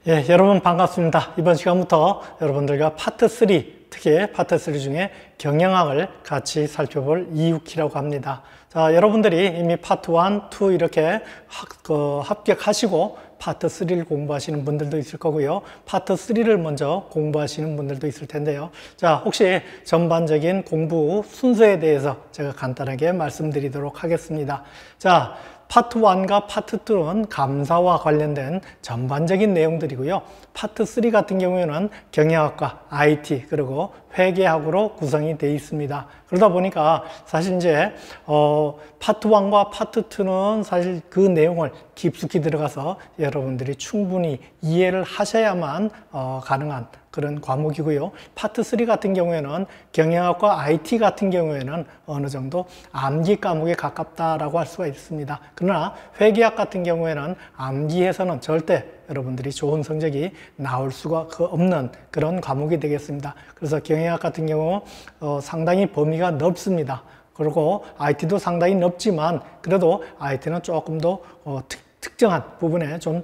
예, 여러분 반갑습니다. 이번 시간부터 여러분들과 파트 3, 특히 파트 3 중에 경영학을 같이 살펴볼 이유키라고 합니다. 자, 여러분들이 이미 파트 1, 2 이렇게 합격하시고 파트 3를 공부하시는 분들도 있을 거고요. 파트 3를 먼저 공부하시는 분들도 있을 텐데요. 자, 혹시 전반적인 공부 순서에 대해서 제가 간단하게 말씀드리도록 하겠습니다. 자, 파트 1과 파트 2는 감사와 관련된 전반적인 내용들이고요. 파트 3 같은 경우에는 경영학과, IT, 그리고 회계학으로 구성이 되어 있습니다. 그러다 보니까 사실 이제 파트 1과 파트 2는 사실 그 내용을 깊숙이 들어가서 여러분들이 충분히 이해를 하셔야만 가능한 그런 과목이고요. 파트 3 같은 경우에는 경영학과 IT 같은 경우에는 어느 정도 암기 과목에 가깝다라고 할 수가 있습니다. 그러나 회계학 같은 경우에는 암기해서는 절대 여러분들이 좋은 성적이 나올 수가 없는 그런 과목이 되겠습니다. 그래서 경영학 같은 경우 상당히 범위가 넓습니다. 그리고 IT도 상당히 넓지만 그래도 IT는 조금 더 특정한 부분에 좀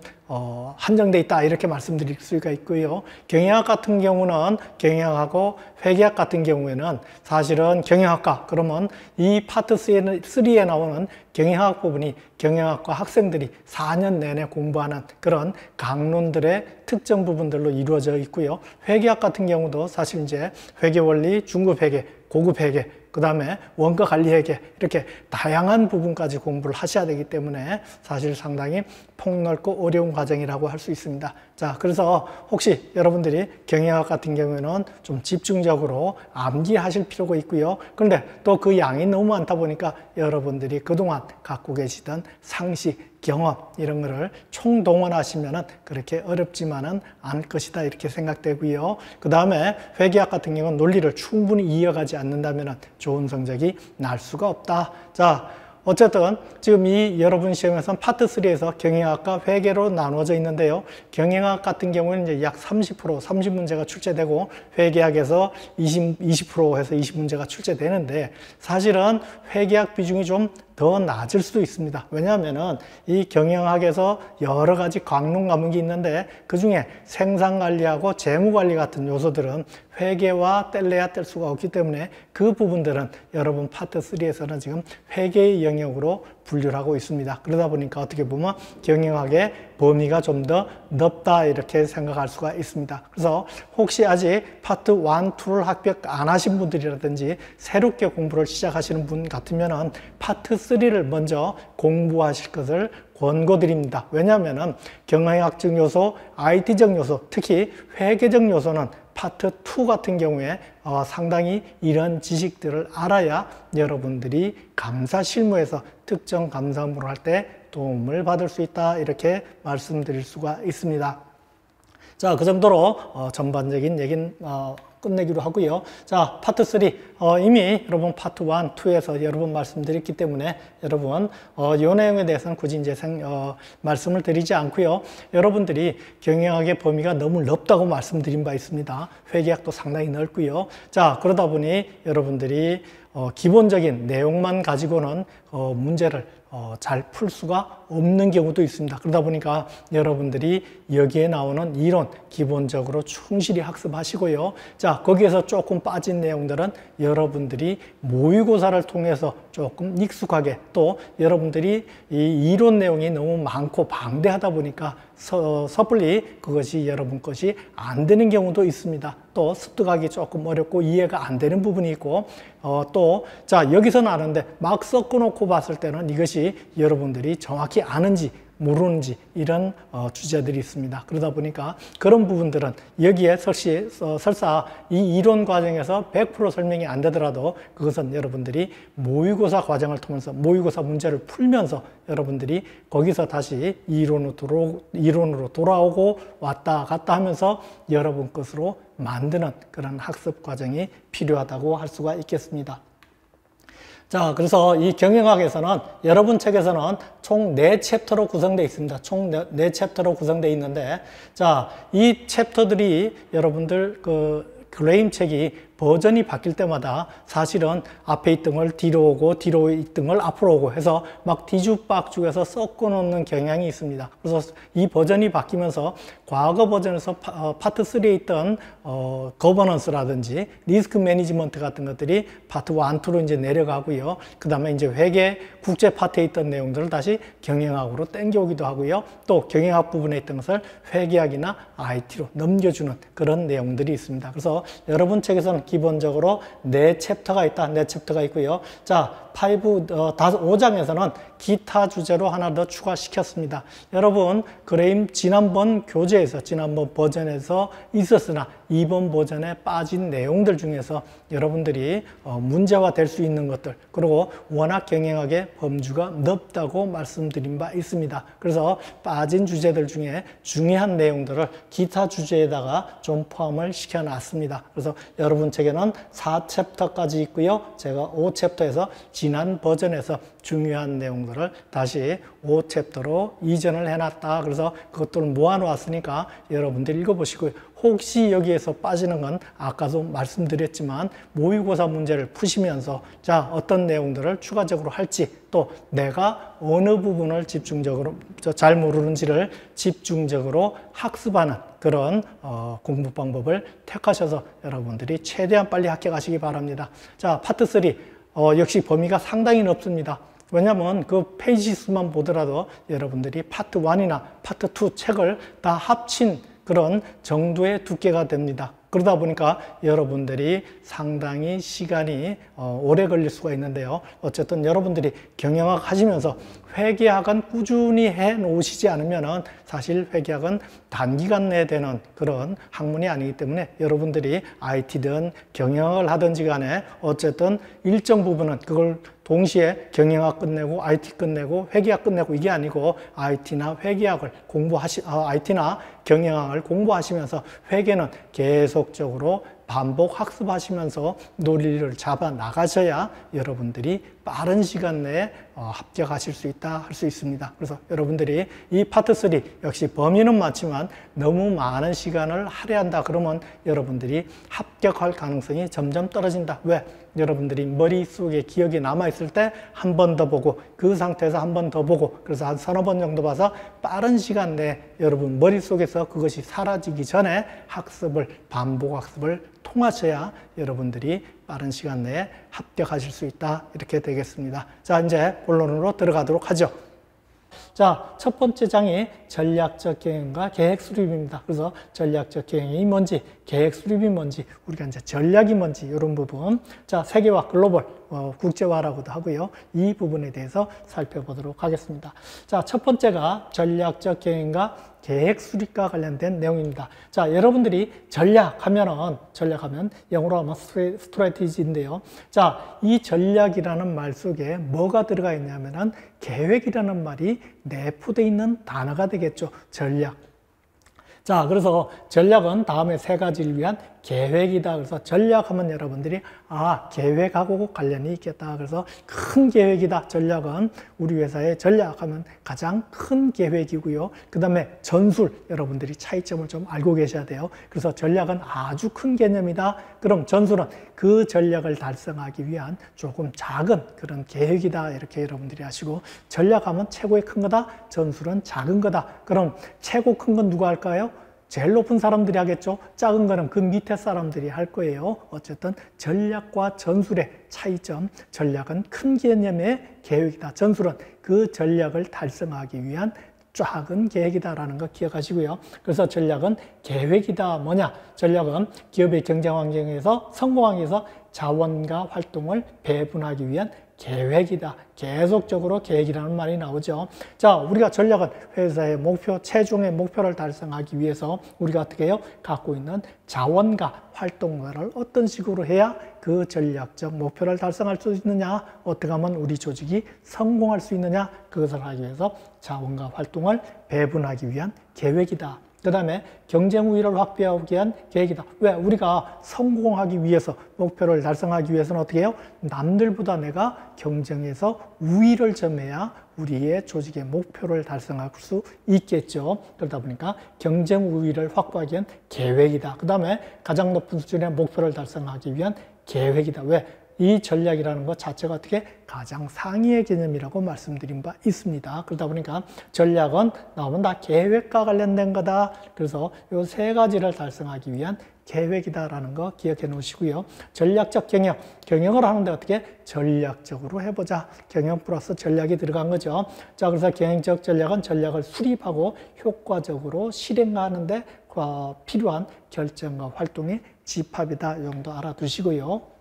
한정되어 있다 이렇게 말씀드릴 수가 있고요. 경영학 같은 경우는 경영학하고 회계학 같은 경우에는 사실은 경영학과 그러면 이 파트 3에 나오는 경영학 부분이 경영학과 학생들이 4년 내내 공부하는 그런 강론들의 특정 부분들로 이루어져 있고요. 회계학 같은 경우도 사실 이제 회계원리, 중급회계, 고급회계 그 다음에 원가관리회계 이렇게 다양한 부분까지 공부를 하셔야 되기 때문에 사실 상당히 폭넓고 어려운 과정이라고 할 수 있습니다. 자, 그래서 혹시 여러분들이 경영학 같은 경우에는 좀 집중적으로 암기하실 필요가 있고요. 그런데 또 그 양이 너무 많다 보니까 여러분들이 그동안 갖고 계시던 상식, 경험 이런 거를 총동원하시면은 그렇게 어렵지만은 않을 것이다 이렇게 생각되고요. 그 다음에 회계학 같은 경우는 논리를 충분히 이어가지 않는다면은 좋은 성적이 날 수가 없다. 자, 어쨌든 지금 이 여러분 시험에서는 파트 3에서 경영학과 회계로 나누어져 있는데요. 경영학 같은 경우는 이제 약 30%, 30문제가 출제되고 회계학에서 20% 해서 20문제가 출제되는데 사실은 회계학 비중이 좀 더 낮을 수도 있습니다. 왜냐하면은 이 경영학에서 여러 가지 강론 과목이 있는데 그 중에 생산관리하고 재무관리 같은 요소들은 회계와 뗄래야 뗄 수가 없기 때문에 그 부분들은 여러분 파트 3에서는 지금 회계의 영역으로 분류를 하고 있습니다. 그러다 보니까 어떻게 보면 경영학의 범위가 좀 더 넓다 이렇게 생각할 수가 있습니다. 그래서 혹시 아직 파트 1, 2를 합격 안 하신 분들이라든지 새롭게 공부를 시작하시는 분 같으면은 파트 3를 먼저 공부하실 것을 권고드립니다. 왜냐하면은 경영학적 요소, IT적 요소, 특히 회계적 요소는 파트 2 같은 경우에 상당히 이런 지식들을 알아야 여러분들이 감사 실무에서 특정 감사 업무를 할 때 도움을 받을 수 있다 이렇게 말씀드릴 수가 있습니다. 자, 그 정도로 전반적인 얘기는 끝내기로 하고요. 자, 파트 3 이미 여러분 파트 1, 2에서 여러 번 말씀드렸기 때문에 여러분 이 내용에 대해서는 굳이 이제 말씀을 드리지 않고요. 여러분들이 경영학의 범위가 너무 넓다고 말씀드린 바 있습니다. 회계학도 상당히 넓고요. 자, 그러다 보니 여러분들이 기본적인 내용만 가지고는 문제를 잘 풀 수가 없는 경우도 있습니다. 그러다 보니까 여러분들이 여기에 나오는 이론 기본적으로 충실히 학습하시고요. 자, 거기에서 조금 빠진 내용들은 여러분들이 모의고사를 통해서 조금 익숙하게 또 여러분들이 이 이론 내용이 너무 많고 방대하다 보니까 섣불리 그것이 여러분 것이 안 되는 경우도 있습니다. 또 습득하기 조금 어렵고 이해가 안 되는 부분이 있고 자, 여기서는 아는데 막 섞어놓고 봤을 때는 이것이 여러분들이 정확히 아는지 모르는지 이런 주제들이 있습니다. 그러다 보니까 그런 부분들은 여기에 설사 이 이론 과정에서 100% 설명이 안 되더라도 그것은 여러분들이 모의고사 과정을 통해서 모의고사 문제를 풀면서 여러분들이 거기서 다시 이론으로 돌아오고 왔다 갔다 하면서 여러분 것으로 만드는 그런 학습 과정이 필요하다고 할 수가 있겠습니다. 자, 그래서 이 경영학에서는 여러분 책에서는 총 4챕터로 구성되어 있습니다. 총 4챕터로 구성되어 있는데 자, 이 챕터들이 여러분들 그레임 책이 버전이 바뀔 때마다 사실은 앞에 있던 뒤로 오고 뒤로 있던 걸 앞으로 오고 해서 막 뒤죽박죽해서 섞어 놓는 경향이 있습니다. 그래서 이 버전이 바뀌면서 과거 버전에서 파트 3에 있던 거버넌스라든지 리스크 매니지먼트 같은 것들이 파트 1, 2로 이제 내려가고요. 그 다음에 이제 회계 국제 파트에 있던 내용들을 다시 경영학으로 땡겨오기도 하고요. 또 경영학 부분에 있던 것을 회계학이나 IT로 넘겨주는 그런 내용들이 있습니다. 그래서 여러분 책에서는 기본적으로 4챕터가 있다. 4챕터가 있고요. 자, 5장에서는 기타 주제로 하나 더 추가시켰습니다. 여러분, 그레임 지난번 교재에서, 지난번 버전에서 있었으나 이번 버전에 빠진 내용들 중에서 여러분들이 문제화 될 수 있는 것들, 그리고 워낙 경영학의 범주가 넓다고 말씀드린 바 있습니다. 그래서 빠진 주제들 중에 중요한 내용들을 기타 주제에다가 좀 포함을 시켜놨습니다. 그래서 여러분 책에는 4챕터까지 있고요. 제가 5챕터에서 지난 버전에서 중요한 내용들을 다시 5챕터로 이전을 해놨다. 그래서 그것들을 모아놓았으니까 여러분들 읽어보시고요. 혹시 여기에서 빠지는 건 아까도 말씀드렸지만 모의고사 문제를 푸시면서 자, 어떤 내용들을 추가적으로 할지, 또 내가 어느 부분을 집중적으로 잘 모르는지를 집중적으로 학습하는 그런 공부 방법을 택하셔서 여러분들이 최대한 빨리 합격하시기 바랍니다. 자, 파트 3 역시 범위가 상당히 넓습니다. 왜냐하면 그 페이지 수만 보더라도 여러분들이 파트 1이나 파트 2 책을 다 합친 그런 정도의 두께가 됩니다. 그러다 보니까 여러분들이 상당히 시간이 오래 걸릴 수가 있는데요. 어쨌든 여러분들이 경영학 하시면서 회계학은 꾸준히 해 놓으시지 않으면 사실 회계학은 단기간 내에 되는 그런 학문이 아니기 때문에 여러분들이 IT든 경영학을 하든지 간에 어쨌든 일정 부분은 그걸 동시에 경영학 끝내고 IT 끝내고 회계학 끝내고 이게 아니고 IT나 회계학을 IT나 경영학을 공부하시면서 회계는 계속적으로 반복 학습하시면서 논리를 잡아 나가셔야 여러분들이 빠른 시간 내에 합격하실 수 있다 할 수 있습니다. 그래서 여러분들이 이 파트 3 역시 범위는 많지만 너무 많은 시간을 할애한다 그러면 여러분들이 합격할 가능성이 점점 떨어진다. 왜? 여러분들이 머릿속에 기억이 남아있을 때 한 번 더 보고 그 상태에서 한 번 더 보고 그래서 한 서너 번 정도 봐서 빠른 시간 내에 여러분 머릿속에서 그것이 사라지기 전에 반복 학습을 통하셔야 여러분들이 빠른 시간 내에 합격하실 수 있다. 이렇게 되겠습니다. 자, 이제 본론으로 들어가도록 하죠. 자, 첫 번째 장이 전략적 경영과 계획 수립입니다. 그래서 전략적 경영이 뭔지, 계획 수립이 뭔지, 우리가 이제 전략이 뭔지 이런 부분. 자, 세계화, 글로벌, 국제화라고도 하고요. 이 부분에 대해서 살펴보도록 하겠습니다. 자, 첫 번째가 전략적 경영과 계획 수립과 관련된 내용입니다. 자, 여러분들이 전략하면 영어로 하면 스트래티지인데요. 자, 이 전략이라는 말 속에 뭐가 들어가 있냐면은 계획이라는 말이 내포되어 있는 단어가 되겠죠. 전략. 자, 그래서 전략은 다음에 3가지를 위한 계획이다. 그래서 전략하면 여러분들이 계획하고 관련이 있겠다. 그래서 큰 계획이다. 전략은 우리 회사의 전략하면 가장 큰 계획이고요. 그 다음에 전술, 여러분들이 차이점을 좀 알고 계셔야 돼요. 그래서 전략은 아주 큰 개념이다. 그럼 전술은 그 전략을 달성하기 위한 조금 작은 그런 계획이다. 이렇게 여러분들이 아시고, 전략하면 최고의 큰 거다. 전술은 작은 거다. 그럼 최고 큰 건 누가 할까요? 제일 높은 사람들이 하겠죠. 작은 거는 그 밑에 사람들이 할 거예요. 어쨌든 전략과 전술의 차이점, 전략은 큰 개념의 계획이다. 전술은 그 전략을 달성하기 위한 작은 계획이다라는 거 기억하시고요. 그래서 전략은 계획이다. 뭐냐? 전략은 기업의 경쟁 환경에서 성공하기 위해서 자원과 활동을 배분하기 위한 계획이다. 계속적으로 계획이라는 말이 나오죠. 자, 우리가 전략은 회사의 목표, 최종의 목표를 달성하기 위해서 우리가 어떻게 해요? 갖고 있는 자원과 활동가를 어떤 식으로 해야 그 전략적 목표를 달성할 수 있느냐, 어떻게 하면 우리 조직이 성공할 수 있느냐, 그것을 하기 위해서 자원과 활동을 배분하기 위한 계획이다. 그 다음에 경쟁 우위를 확보하기 위한 계획이다. 왜? 우리가 성공하기 위해서, 목표를 달성하기 위해서는 어떻게 해요? 남들보다 내가 경쟁에서 우위를 점해야 우리의 조직의 목표를 달성할 수 있겠죠. 그러다 보니까 경쟁 우위를 확보하기 위한 계획이다. 그 다음에 가장 높은 수준의 목표를 달성하기 위한 계획이다. 왜? 이 전략이라는 것 자체가 어떻게 가장 상위의 개념이라고 말씀드린 바 있습니다. 그러다 보니까 전략은 나오면 다 계획과 관련된 거다. 그래서 이 세 가지를 달성하기 위한 계획이다라는 거 기억해 놓으시고요. 전략적 경영, 경영을 하는데 어떻게 전략적으로 해보자. 경영 플러스 전략이 들어간 거죠. 자, 그래서 경영적 전략은 전략을 수립하고 효과적으로 실행하는데 필요한 결정과 활동의 집합이다. 이 정도 알아두시고요.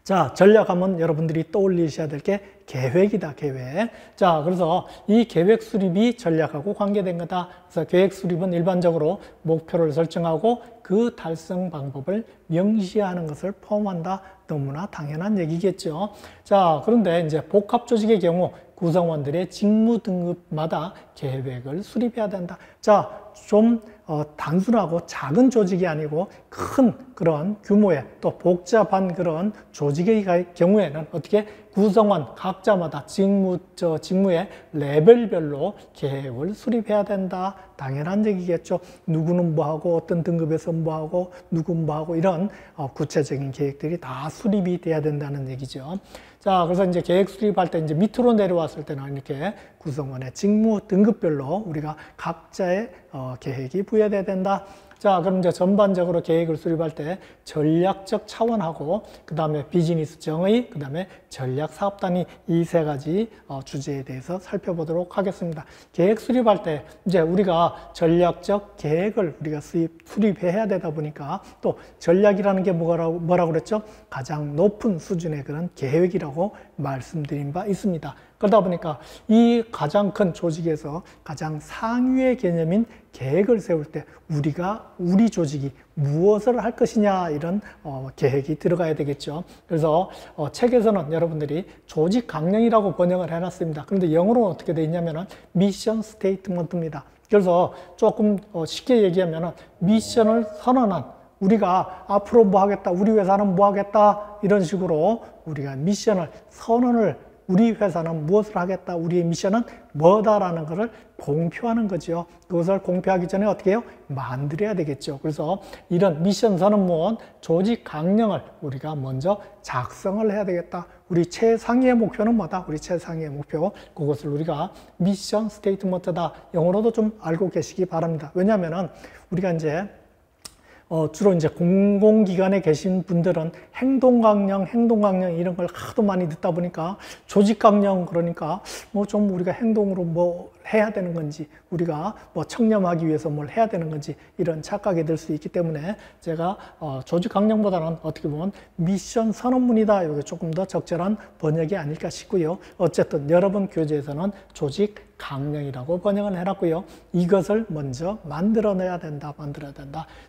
자, 전략하면 여러분들이 떠올리셔야 될 게 계획이다, 계획. 자, 그래서 이 계획 수립이 전략하고 관계된 거다. 그래서 계획 수립은 일반적으로 목표를 설정하고 그 달성 방법을 명시하는 것을 포함한다. 너무나 당연한 얘기겠죠. 자, 그런데 이제 복합 조직의 경우 구성원들의 직무 등급마다 계획을 수립해야 된다. 자, 좀 단순하고 작은 조직이 아니고 큰 그런 규모의 또 복잡한 그런 조직의 경우에는 어떻게 구성원 각자마다 직무의 레벨별로 계획을 수립해야 된다. 당연한 얘기겠죠. 누구는 뭐하고 어떤 등급에서 뭐하고 누구는 뭐하고 이런 구체적인 계획들이 다 수립이 돼야 된다는 얘기죠. 자, 그래서 이제 계획 수립할 때 이제 밑으로 내려왔을 때는 이렇게 구성원의 직무 등급별로 우리가 각자의 계획이 부여돼야 된다. 자, 그럼 이제 전반적으로 계획을 수립할 때 전략적 차원하고 그 다음에 비즈니스 정의, 그 다음에 전략 사업 단위 이 세 가지 주제에 대해서 살펴보도록 하겠습니다. 계획 수립할 때 이제 우리가 전략적 계획을 우리가 수립해야 되다 보니까 또 전략이라는 게 뭐라고 그랬죠? 가장 높은 수준의 그런 계획이라고 말씀드린 바 있습니다. 그러다 보니까 이 가장 큰 조직에서 가장 상위의 개념인 계획을 세울 때 우리 조직이 무엇을 할 것이냐 이런 계획이 들어가야 되겠죠. 그래서 책에서는 여러분들이 조직 강령이라고 번역을 해놨습니다. 그런데 영어로는 어떻게 되어 있냐면은 미션 스테이트먼트입니다. 그래서 조금 쉽게 얘기하면은 미션을 선언한 우리가 앞으로 뭐 하겠다, 우리 회사는 뭐 하겠다 이런 식으로 우리가 미션을 선언을 우리 회사는 무엇을 하겠다, 우리의 미션은 뭐다라는 것을 공표하는 거죠. 그것을 공표하기 전에 어떻게 해요? 만들어야 되겠죠. 그래서 이런 미션 선언문, 조직 강령을 우리가 먼저 작성을 해야 되겠다. 우리 최상위의 목표는 뭐다? 우리 최상위의 목표, 그것을 우리가 미션 스테이트먼트다. 영어로도 좀 알고 계시기 바랍니다. 왜냐하면은 우리가 이제 주로 이제 공공기관에 계신 분들은 행동강령 이런 걸 하도 많이 듣다 보니까 조직강령 그러니까 뭐 좀 우리가 행동으로 뭐 해야 되는 건지 우리가 뭐 청렴하기 위해서 뭘 해야 되는 건지 이런 착각이 들 수 있기 때문에 제가 조직강령보다는 어떻게 보면 미션 선언문이다. 이게 조금 더 적절한 번역이 아닐까 싶고요. 어쨌든 여러분 교재에서는 조직 강령이라고 번역을 해놨고요. 이것을 먼저 만들어내야 된다.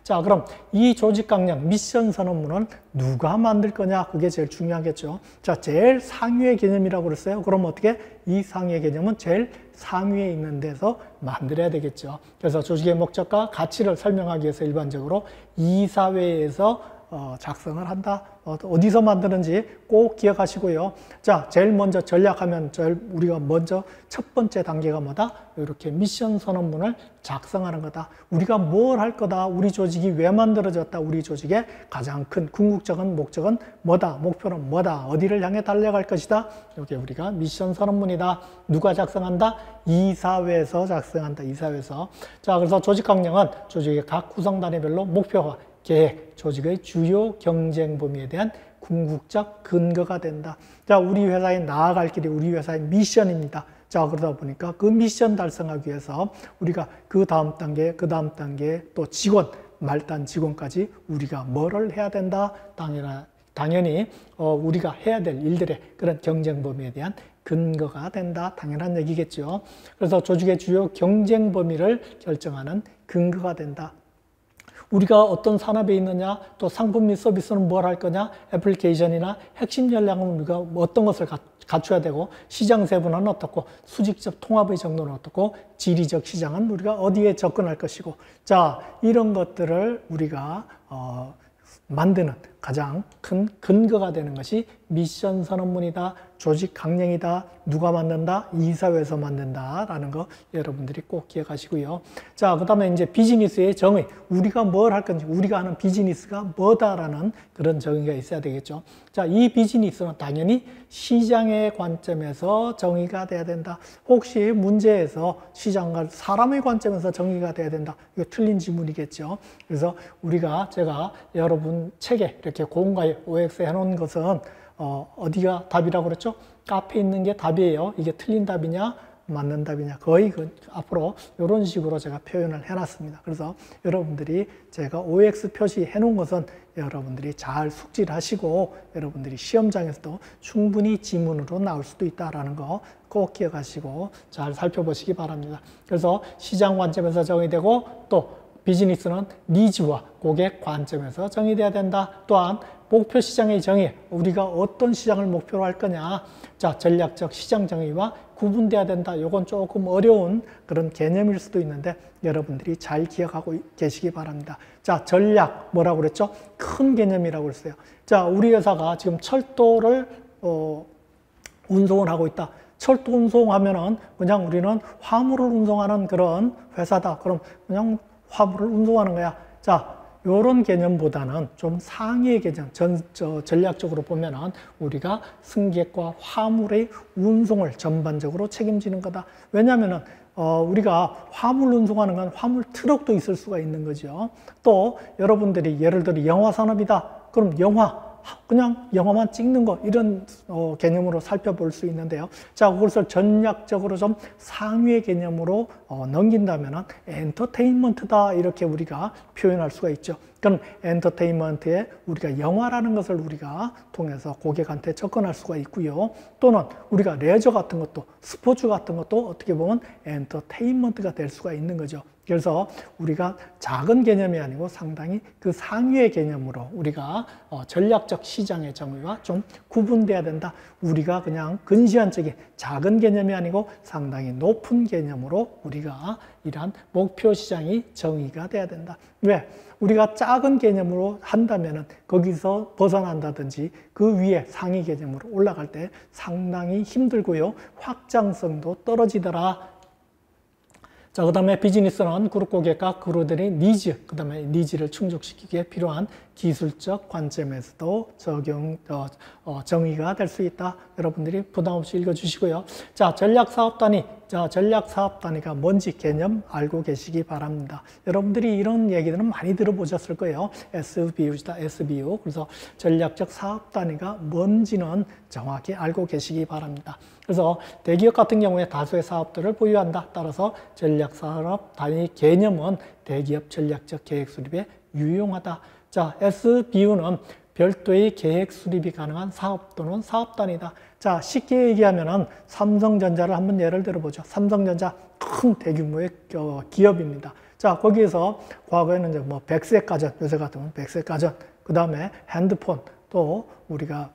자, 그럼 이 조직 강령, 미션 선언문은 누가 만들 거냐? 그게 제일 중요하겠죠. 자, 제일 상위의 개념이라고 그랬어요. 그럼 어떻게? 이 상위의 개념은 제일 상위에 있는 데서 만들어야 되겠죠. 그래서 조직의 목적과 가치를 설명하기 위해서 일반적으로 이사회에서 작성을 한다. 어디서 만드는지 꼭 기억하시고요. 자, 제일 먼저 전략하면 우리가 먼저 첫 번째 단계가 뭐다? 이렇게 미션 선언문을 작성하는 거다. 우리가 뭘 할 거다. 우리 조직이 왜 만들어졌다. 우리 조직의 가장 큰 궁극적인 목적은 뭐다. 목표는 뭐다. 어디를 향해 달려갈 것이다. 이게 우리가 미션 선언문이다. 누가 작성한다? 이사회에서 작성한다. 이사회에서. 자, 그래서 조직 강령은 조직의 각 구성 단위별로 목표와 계획, 조직의 주요 경쟁 범위에 대한 궁극적 근거가 된다. 자, 우리 회사에 나아갈 길이 우리 회사의 미션입니다. 자, 그러다 보니까 그 미션 달성하기 위해서 우리가 그 다음 단계 또 직원, 말단 직원까지 우리가 뭐를 해야 된다. 당연히 우리가 해야 될 일들의 그런 경쟁 범위에 대한 근거가 된다. 당연한 얘기겠죠. 그래서 조직의 주요 경쟁 범위를 결정하는 근거가 된다. 우리가 어떤 산업에 있느냐, 또 상품 및 서비스는 뭘 할 거냐, 애플리케이션이나 핵심 전략은 우리가 어떤 것을 갖춰야 되고, 시장 세분화는 어떻고, 수직적 통합의 정도는 어떻고, 지리적 시장은 우리가 어디에 접근할 것이고, 자, 이런 것들을 우리가 만드는 가장 큰 근거가 되는 것이 미션 선언문이다, 조직 강령이다, 누가 만든다, 이사회에서 만든다라는 거 여러분들이 꼭 기억하시고요. 자, 그 다음에 이제 비즈니스의 정의, 우리가 뭘 할 건지, 우리가 하는 비즈니스가 뭐다라는 그런 정의가 있어야 되겠죠. 자, 이 비즈니스는 당연히 시장의 관점에서 정의가 돼야 된다. 혹시 문제에서 시장과 사람의 관점에서 정의가 돼야 된다. 이거 틀린 지문이겠죠. 그래서 제가 여러분 책에 이렇게 고음가에 OX 해놓은 것은 어디가 답이라고 그랬죠? 앞에 있는 게 답이에요. 이게 틀린 답이냐, 맞는 답이냐. 거의 앞으로 이런 식으로 제가 표현을 해놨습니다. 그래서 여러분들이 제가 OX 표시해 놓은 것은 여러분들이 잘 숙지를 하시고 여러분들이 시험장에서도 충분히 지문으로 나올 수도 있다는 거 꼭 기억하시고 잘 살펴보시기 바랍니다. 그래서 시장 관점에서 정의되고 또 비즈니스는 니즈와 고객 관점에서 정의돼야 된다. 또한 목표 시장의 정의, 우리가 어떤 시장을 목표로 할 거냐. 자, 전략적 시장 정의와 구분돼야 된다. 이건 조금 어려운 그런 개념일 수도 있는데 여러분들이 잘 기억하고 계시기 바랍니다. 자, 전략 뭐라고 그랬죠? 큰 개념이라고 그랬어요. 자, 우리 회사가 지금 철도를 운송을 하고 있다. 철도 운송하면은 그냥 우리는 화물을 운송하는 그런 회사다. 그럼 그냥 화물을 운송하는 거야. 자, 이런 개념보다는 좀 상위의 개념, 전략적으로 보면은 우리가 승객과 화물의 운송을 전반적으로 책임지는 거다. 왜냐하면은 우리가 화물 운송하는 건 화물 트럭도 있을 수가 있는 거죠. 또 여러분들이 예를 들어 영화 산업이다. 그럼 그냥 영화만 찍는 거 이런 개념으로 살펴볼 수 있는데요. 자, 그것을 전략적으로 좀 상위의 개념으로 넘긴다면 엔터테인먼트다 이렇게 우리가 표현할 수가 있죠. 그럼 엔터테인먼트에 우리가 영화라는 것을 우리가 통해서 고객한테 접근할 수가 있고요. 또는 우리가 레저 같은 것도 스포츠 같은 것도 어떻게 보면 엔터테인먼트가 될 수가 있는 거죠. 그래서 우리가 작은 개념이 아니고 상당히 그 상위의 개념으로 우리가 전략적 시장의 정의와 좀 구분돼야 된다. 우리가 그냥 근시안적인 작은 개념이 아니고 상당히 높은 개념으로 우리가 이러한 목표 시장이 정의가 돼야 된다. 왜? 우리가 작은 개념으로 한다면은 거기서 벗어난다든지 그 위에 상위 개념으로 올라갈 때 상당히 힘들고요. 확장성도 떨어지더라. 자, 그 다음에 비즈니스는 그룹 고객과 그룹들의 니즈, 그 다음에 니즈를 충족시키기에 필요한 기술적 관점에서도 정의가 될 수 있다. 여러분들이 부담 없이 읽어주시고요. 자, 전략사업 단위. 자, 전략사업 단위가 뭔지 개념 알고 계시기 바랍니다. 여러분들이 이런 얘기들은 많이 들어보셨을 거예요. SBU다, SBU. 그래서 전략적 사업 단위가 뭔지는 정확히 알고 계시기 바랍니다. 그래서 대기업 같은 경우에 다수의 사업들을 보유한다. 따라서 전략사업 단위 개념은 대기업 전략적 계획 수립에 유용하다. 자, SBU는 별도의 계획 수립이 가능한 사업 또는 사업 단위다. 자, 쉽게 얘기하면은 삼성전자를 한번 예를 들어보죠. 삼성전자 큰 대규모의 기업입니다. 자, 거기에서 과거에는 이제 뭐 백색 가전, 요새 같으면 백색 가전, 그 다음에 핸드폰, 또 우리가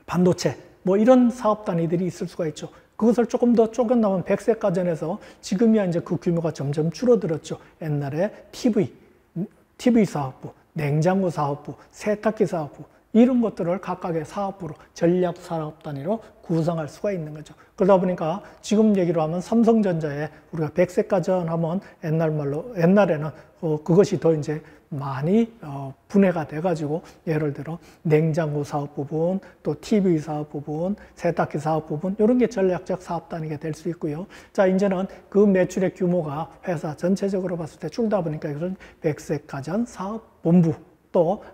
반도체, 뭐 이런 사업 단위들이 있을 수가 있죠. 그것을 조금 더 쪼개나면 백색 가전에서 지금이야 이제 그 규모가 점점 줄어들었죠. 옛날에 TV 사업부, 냉장고 사업부, 세탁기 사업부 이런 것들을 각각의 사업부로 전략 사업 단위로 구성할 수가 있는 거죠. 그러다 보니까 지금 얘기로 하면 삼성전자에 우리가 백색 가전 하면 옛날에는 그것이 더 이제 많이 분해가 돼가지고 예를 들어 냉장고 사업 부분, 또 TV 사업 부분, 세탁기 사업 부분 이런 게 전략적 사업 단위가 될 수 있고요. 자, 이제는 그 매출의 규모가 회사 전체적으로 봤을 때 줄다 보니까 이것은 백색 가전 사업 본부, 또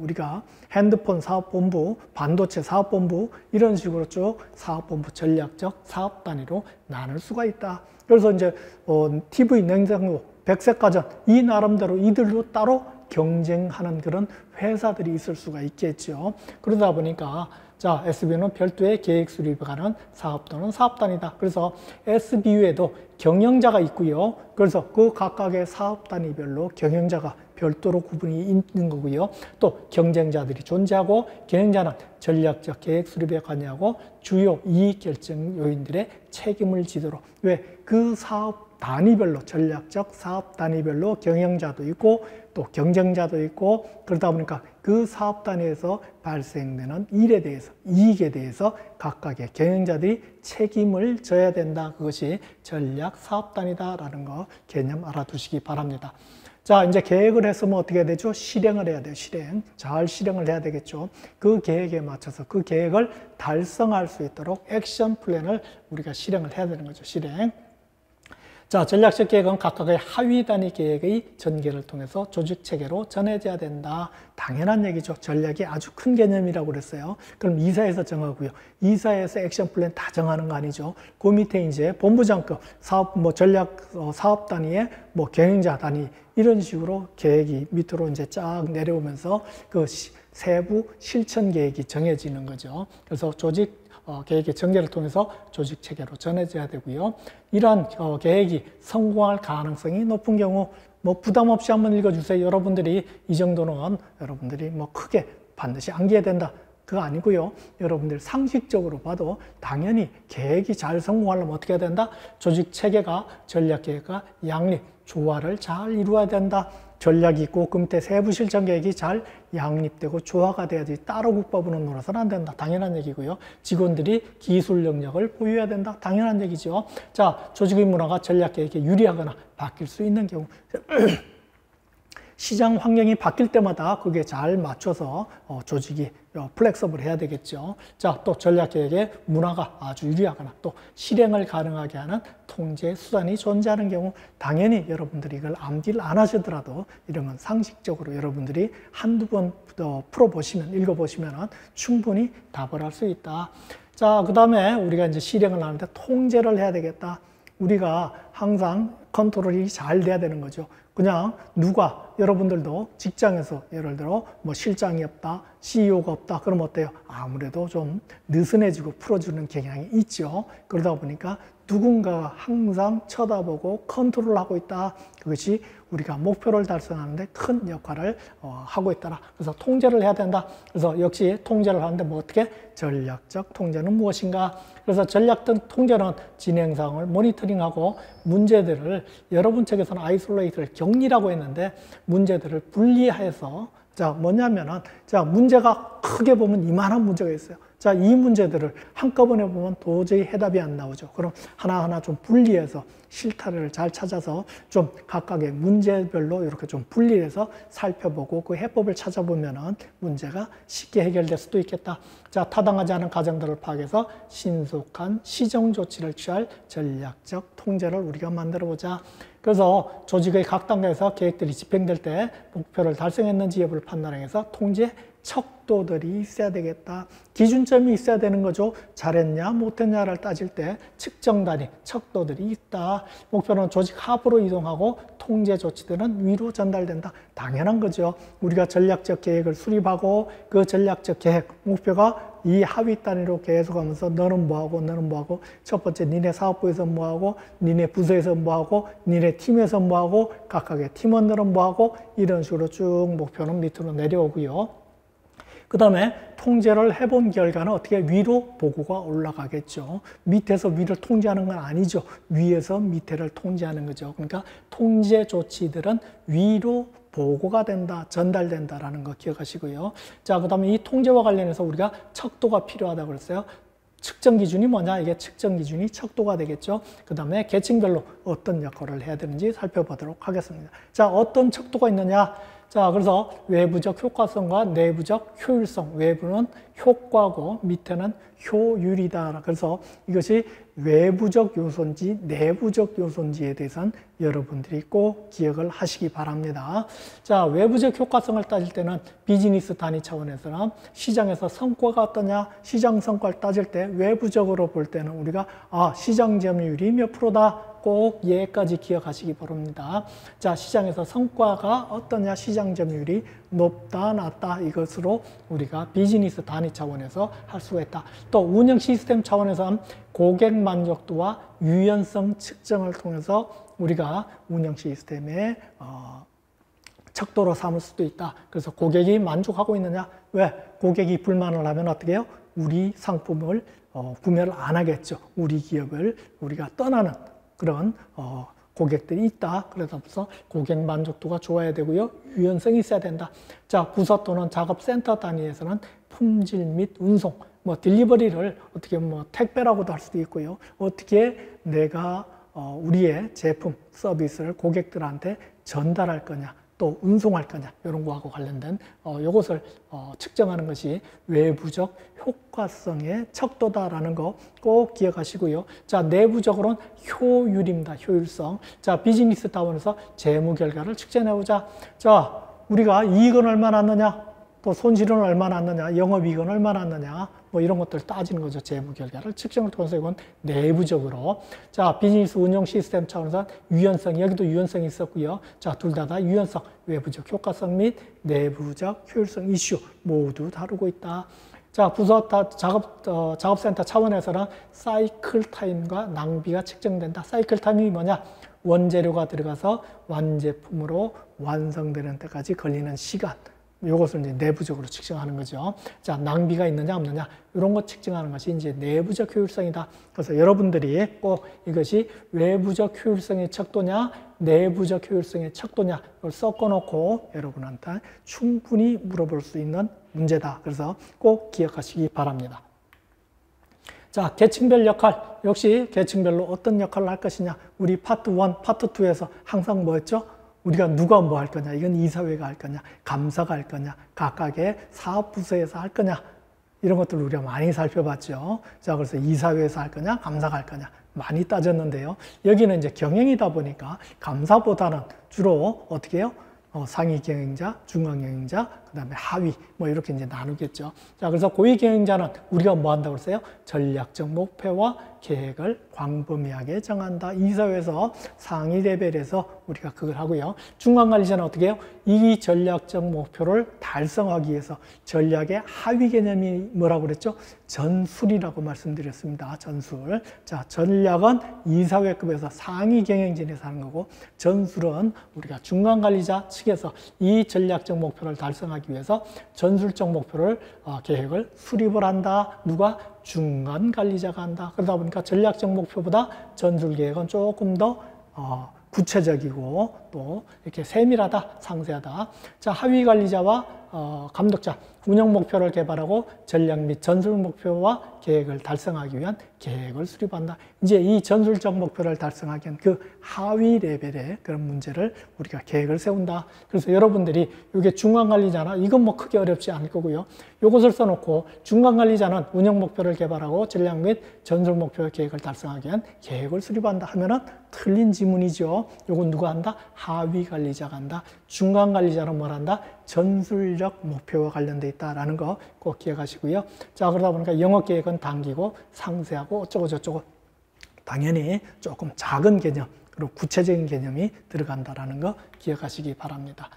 우리가 핸드폰 사업본부, 반도체 사업본부 이런 식으로 쭉 사업본부 전략적 사업 단위로 나눌 수가 있다. 그래서 이제 TV, 냉장고, 백색가전 이 나름대로 이들도 따로 경쟁하는 그런 회사들이 있을 수가 있겠죠. 그러다 보니까 자, SBU는 별도의 계획 수립에 관한 사업 또는 사업단이다. 그래서 SBU에도 경영자가 있고요. 그래서 그 각각의 사업 단위별로 경영자가 별도로 구분이 있는 거고요. 또 경쟁자들이 존재하고 경영자는 전략적 계획 수립에 관여하고 주요 이익 결정 요인들의 책임을 지도록 왜 그 사업 단위별로 전략적 사업 단위별로 경영자도 있고 또 경쟁자도 있고 그러다 보니까 그 사업 단위에서 발생되는 일에 대해서 이익에 대해서 각각의 경영자들이 책임을 져야 된다. 그것이 전략 사업 단위다라는 거 개념 알아두시기 바랍니다. 자, 이제 계획을 했으면 어떻게 해야 되죠? 실행을 해야 돼요. 실행. 잘 실행을 해야 되겠죠. 그 계획에 맞춰서 그 계획을 달성할 수 있도록 액션 플랜을 우리가 실행을 해야 되는 거죠. 실행. 자, 전략적 계획은 각각의 하위 단위 계획의 전개를 통해서 조직 체계로 전해져야 된다. 당연한 얘기죠. 전략이 아주 큰 개념이라고 그랬어요. 그럼 이사에서 정하고요. 이사에서 액션 플랜 다 정하는 거 아니죠. 그 밑에 이제 본부장급 사업 전략 사업 단위에 경영자 단위 이런 식으로 계획이 밑으로 이제 쫙 내려오면서 그 세부 실천 계획이 정해지는 거죠. 그래서 조직 계획의 전개를 통해서 조직 체계로 전해져야 되고요. 이러한 계획이 성공할 가능성이 높은 경우 부담 없이 한번 읽어주세요. 여러분들이 이 정도는 여러분들이 크게 반드시 암기해야 된다. 그거 아니고요. 여러분들 상식적으로 봐도 당연히 계획이 잘 성공하려면 어떻게 해야 된다? 조직 체계가 전략 계획과 양립, 조화를 잘 이루어야 된다. 전략이 있고 그 밑에 세부 실천 계획이 잘 양립되고 조화가 돼야지 따로 국밥으로 놀아서는 안 된다. 당연한 얘기고요. 직원들이 기술 영역을 보유해야 된다. 당연한 얘기죠. 자, 조직의 문화가 전략 계획에 유리하거나 바뀔 수 있는 경우 시장 환경이 바뀔 때마다 그게 잘 맞춰서 조직이 플렉서블 해야 되겠죠. 자, 또 전략계획의 문화가 아주 유리하거나 또 실행을 가능하게 하는 통제 수단이 존재하는 경우 당연히 여러분들이 이걸 암기를 안 하시더라도 이런 건 상식적으로 여러분들이 한두 번 풀어보시면, 읽어보시면 충분히 답을 할 수 있다. 자, 그 다음에 우리가 이제 실행을 하는데 통제를 해야 되겠다. 우리가 항상 컨트롤이 잘 돼야 되는 거죠. 그냥 여러분들도 직장에서 예를 들어 실장이 없다, CEO가 없다, 그럼 어때요? 아무래도 좀 느슨해지고 풀어주는 경향이 있죠. 그러다 보니까 누군가가 항상 쳐다보고 컨트롤하고 있다. 그것이 우리가 목표를 달성하는데 큰 역할을 하고 있더라. 그래서 통제를 해야 된다. 그래서 역시 통제를 하는데 어떻게? 전략적 통제는 무엇인가? 그래서 전략적 통제는 진행 상황을 모니터링하고 문제들을 여러분 책에서는 아이솔레이트를 격리라고 했는데 문제들을 분리해서 뭐냐면은 문제가 크게 보면 이만한 문제가 있어요. 이 문제들을 한꺼번에 보면 도저히 해답이 안 나오죠. 그럼 하나하나 좀 분리해서 실타래를 잘 찾아서 좀 각각의 문제별로 이렇게 좀 분리해서 살펴보고 그 해법을 찾아보면은 문제가 쉽게 해결될 수도 있겠다. 타당하지 않은 가정들을 파악해서 신속한 시정 조치를 취할 전략적 통제를 우리가 만들어 보자. 그래서 조직의 각 단계에서 계획들이 집행될 때 목표를 달성했는지 여부를 판단해서 통제 척도들이 있어야 되겠다. 기준점이 있어야 되는 거죠. 잘했냐 못했냐를 따질 때 측정 단위, 척도들이 있다. 목표는 조직 하부로 이동하고 통제 조치들은 위로 전달된다. 당연한 거죠. 우리가 전략적 계획을 수립하고 그 전략적 계획, 목표가 이 하위 단위로 계속하면서 너는 뭐하고 너는 뭐하고 첫 번째 니네 사업부에서 뭐하고 니네 부서에서 뭐하고 니네 팀에서 뭐하고 각각의 팀원들은 뭐하고 이런 식으로 쭉 목표는 밑으로 내려오고요. 그 다음에 통제를 해본 결과는 어떻게 위로 보고가 올라가겠죠. 밑에서 위를 통제하는 건 아니죠. 위에서 밑에를 통제하는 거죠. 그러니까 통제 조치들은 위로 보고가 된다, 전달된다라는 거 기억하시고요. 그 다음에 이 통제와 관련해서 우리가 척도가 필요하다고 그랬어요. 측정 기준이 뭐냐? 이게 측정 기준이 척도가 되겠죠. 그 다음에 계층별로 어떤 역할을 해야 되는지 살펴보도록 하겠습니다. 어떤 척도가 있느냐? 그래서 외부적 효과성과 내부적 효율성, 외부는 효과고 밑에는 효율이다. 그래서 이것이 외부적 요소인지 내부적 요소인지에 대해서는 여러분들이 꼭 기억을 하시기 바랍니다. 외부적 효과성을 따질 때는 비즈니스 단위 차원에서는 시장에서 성과가 어떠냐, 시장 성과를 따질 때 외부적으로 볼 때는 우리가 시장 점유율이 몇 프로다, 꼭 얘까지 기억하시기 바랍니다. 자, 시장에서 성과가 어떠냐, 시장 점유율이 높다, 낮다, 이것으로 우리가 비즈니스 단위 차원에서 할 수가 있다. 또 운영 시스템 차원에서 고객 만족도와 유연성 측정을 통해서 우리가 운영 시스템의 척도로 삼을 수도 있다. 그래서 고객이 만족하고 있느냐? 왜? 고객이 불만을 하면 어떻게 해요? 우리 상품을 구매를 안 하겠죠. 우리 기업을 우리가 떠나는 그런 고객들이 있다. 그래서 고객 만족도가 좋아야 되고요. 유연성이 있어야 된다. 자, 부서 또는 작업센터 단위에서는 품질 및 운송, 뭐 딜리버리를 어떻게 뭐 택배라고도 할 수도 있고요. 어떻게 내가 우리의 제품, 서비스를 고객들한테 전달할 거냐, 또 운송할 거냐, 이런 거하고 관련된 이것을 측정하는 것이 외부적 효과성의 척도다라는 거 꼭 기억하시고요. 자, 내부적으로는 효율입니다. 효율성. 자, 비즈니스 타원에서 재무 결과를 측정해보자. 자, 우리가 이익은 얼마나 났느냐, 또 손실은 얼마나 났느냐, 영업이익은 얼마나 났느냐, 뭐 이런 것들 따지는 거죠. 재무 결과를 측정을 통해서 이건 내부적으로. 자, 비즈니스 운영 시스템 차원에서 유연성, 여기도 유연성이 있었고요. 자, 둘 다 유연성, 외부적 효과성 및 내부적 효율성 이슈 모두 다루고 있다. 자, 부서 작업센터 차원에서는 사이클 타임과 낭비가 측정된다. 사이클 타임이 뭐냐? 원재료가 들어가서 완제품으로 완성되는 때까지 걸리는 시간. 이것을 이제 내부적으로 측정하는 거죠. 자, 낭비가 있느냐 없느냐 이런 거 측정하는 것이 이제 내부적 효율성이다. 그래서 여러분들이 꼭 이것이 외부적 효율성의 척도냐, 내부적 효율성의 척도냐 이걸 섞어놓고 여러분한테 충분히 물어볼 수 있는 문제다. 그래서 꼭 기억하시기 바랍니다. 자, 계층별 역할. 역시 계층별로 어떤 역할을 할 것이냐. 우리 파트 1, 파트 2에서 항상 뭐였죠? 우리가 누가 뭐 할 거냐, 이건 이사회가 할 거냐, 감사가 할 거냐, 각각의 사업부서에서 할 거냐, 이런 것들을 우리가 많이 살펴봤죠. 자, 그래서 이사회에서 할 거냐, 감사가 할 거냐, 많이 따졌는데요. 여기는 이제 경영이다 보니까 감사보다는 주로 어떻게 해요? 상위 경영자, 중앙 경영자, 그 다음에 하위, 뭐 이렇게 이제 나누겠죠. 자, 그래서 고위 경영자는 우리가 뭐 한다고 그랬어요? 전략적 목표와 계획을 광범위하게 정한다. 이사회에서 상위 레벨에서 우리가 그걸 하고요. 중간 관리자는 어떻게 해요? 이 전략적 목표를 달성하기 위해서 전략의 하위 개념이 뭐라고 그랬죠? 전술이라고 말씀드렸습니다. 전술. 자, 전략은 이사회급에서 상위 경영진에서 하는 거고, 전술은 우리가 중간 관리자 측에서 이 전략적 목표를 달성하기 위해서 전술적 목표를 계획을 수립을 한다. 누가? 중간 관리자가 한다. 그러다 보니까 전략적 목표보다 전술 계획은 조금 더 구체적이고 또 이렇게 세밀하다, 상세하다. 자, 하위 관리자와 감독자, 운영 목표를 개발하고 전략 및 전술 목표와 계획을 달성하기 위한 계획을 수립한다. 이제 이 전술적 목표를 달성하기 위한 그 하위 레벨의 그런 문제를 우리가 계획을 세운다. 그래서 여러분들이 이게 중간 관리자나 이건 뭐 크게 어렵지 않을 거고요. 이것을 써놓고 중간 관리자는 운영 목표를 개발하고 전략 및 전술 목표 계획을 달성하기 위한 계획을 수립한다 하면은 틀린 지문이죠. 이건 누가 한다? 하위 관리자가 한다. 중간 관리자는 뭘 한다? 전술적 목표와 관련돼 있다라는 거 꼭 기억하시고요. 자, 그러다 보니까 영업 계획은 당기고 상세하고 어쩌고 저쩌고 당연히 조금 작은 개념 그리고 구체적인 개념이 들어간다라는 거 기억하시기 바랍니다.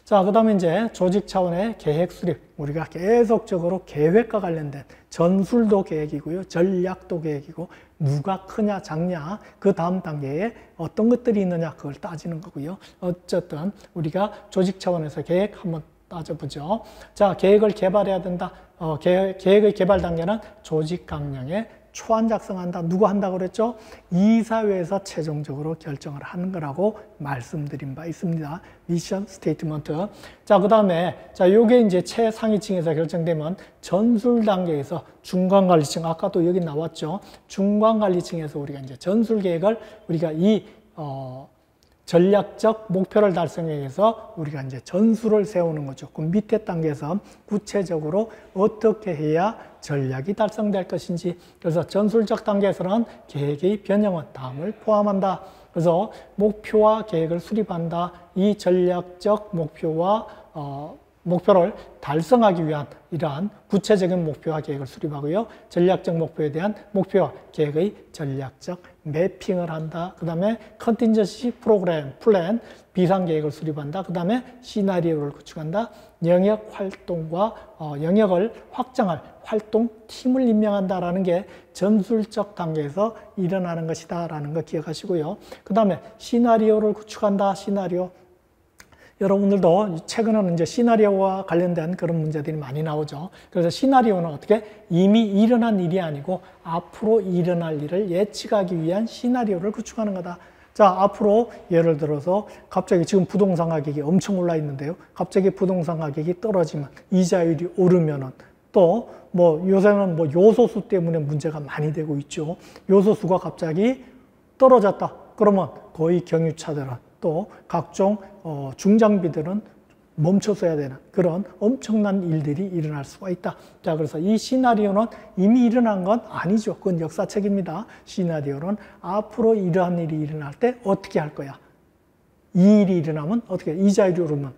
자, 그 다음에 이제 조직 차원의 계획 수립. 우리가 계속적으로 계획과 관련된 전술도 계획이고요. 전략도 계획이고 누가 크냐 작냐 그 다음 단계에 어떤 것들이 있느냐 그걸 따지는 거고요. 어쨌든 우리가 조직 차원에서 계획 한번 따져보죠. 자, 계획을 개발해야 된다. 계획의 개발 단계는 조직 강령에 초안 작성한다. 누가 한다고 그랬죠? 이사회에서 최종적으로 결정을 하는 거라고 말씀드린 바 있습니다. 미션 스테이트먼트. 자, 그 다음에, 자, 요게 이제 최상위층에서 결정되면 전술 단계에서 중간 관리층, 아까도 여기 나왔죠? 중간 관리층에서 우리가 이제 전술 계획을 우리가 전략적 목표를 달성하기 위해서 우리가 이제 전술을 세우는 거죠. 그 밑에 단계에서 구체적으로 어떻게 해야 전략이 달성될 것인지. 그래서 전술적 단계에서는 계획의 변형은 다음을 포함한다. 그래서 목표와 계획을 수립한다. 이 전략적 목표와 목표를 달성하기 위한 이러한 구체적인 목표와 계획을 수립하고요. 전략적 목표에 대한 목표와 계획의 전략적 매핑을 한다. 그 다음에 컨틴전시 프로그램, 플랜, 비상계획을 수립한다. 그 다음에 시나리오를 구축한다. 영역 활동과 영역을 확장할 활동 팀을 임명한다라는 게 전술적 단계에서 일어나는 것이다 라는 거 기억하시고요. 그 다음에 시나리오를 구축한다. 시나리오. 여러분들도 최근에는 이제 시나리오와 관련된 그런 문제들이 많이 나오죠. 그래서 시나리오는 어떻게 이미 일어난 일이 아니고 앞으로 일어날 일을 예측하기 위한 시나리오를 구축하는 거다. 자, 앞으로 예를 들어서 갑자기 지금 부동산 가격이 엄청 올라 있는데요. 갑자기 부동산 가격이 떨어지면 이자율이 오르면은 또 뭐 요새는 뭐 요소수 때문에 문제가 많이 되고 있죠. 요소수가 갑자기 떨어졌다. 그러면 거의 경유차들은 또 각종 중장비들은 멈춰서야 되는 그런 엄청난 일들이 일어날 수가 있다. 자, 그래서 이 시나리오는 이미 일어난 건 아니죠. 그건 역사책입니다. 시나리오는 앞으로 이러한 일이 일어날 때 어떻게 할 거야. 이 일이 일어나면 어떻게, 이자율이 오르면,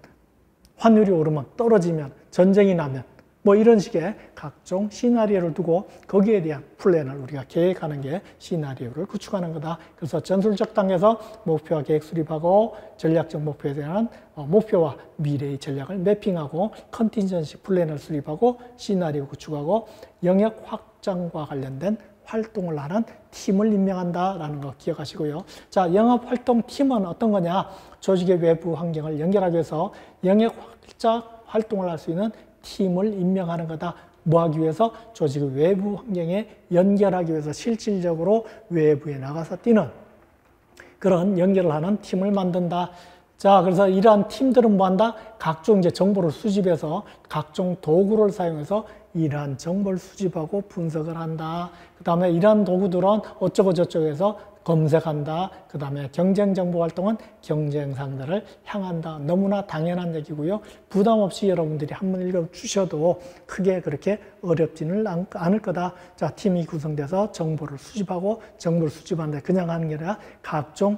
환율이 오르면, 떨어지면, 전쟁이 나면 뭐 이런 식의 각종 시나리오를 두고 거기에 대한 플랜을 우리가 계획하는 게 시나리오를 구축하는 거다. 그래서 전술적 단계에서 목표와 계획 수립하고 전략적 목표에 대한 목표와 미래의 전략을 매핑하고 컨틴전시 플랜을 수립하고 시나리오 구축하고 영역 확장과 관련된 활동을 하는 팀을 임명한다라는 거 기억하시고요. 자, 영업활동 팀은 어떤 거냐? 조직의 외부 환경을 연결하기 위해서 영역 확장 활동을 할 수 있는 팀을 임명하는 거다. 뭐 하기 위해서? 조직의 외부 환경에 연결하기 위해서 실질적으로 외부에 나가서 뛰는 그런 연결을 하는 팀을 만든다. 자, 그래서 이러한 팀들은 뭐 한다? 각종 이제 정보를 수집해서 각종 도구를 사용해서 이러한 정보를 수집하고 분석을 한다. 그 다음에 이러한 도구들은 어쩌고 저쩌고 해서 검색한다. 그 다음에 경쟁정보 활동은 경쟁 상대를 향한다. 너무나 당연한 얘기고요. 부담 없이 여러분들이 한번 읽어주셔도 크게 그렇게 어렵지는 않을 거다. 자, 팀이 구성돼서 정보를 수집하고 정보를 수집하는데 그냥 하는 게 아니라 각종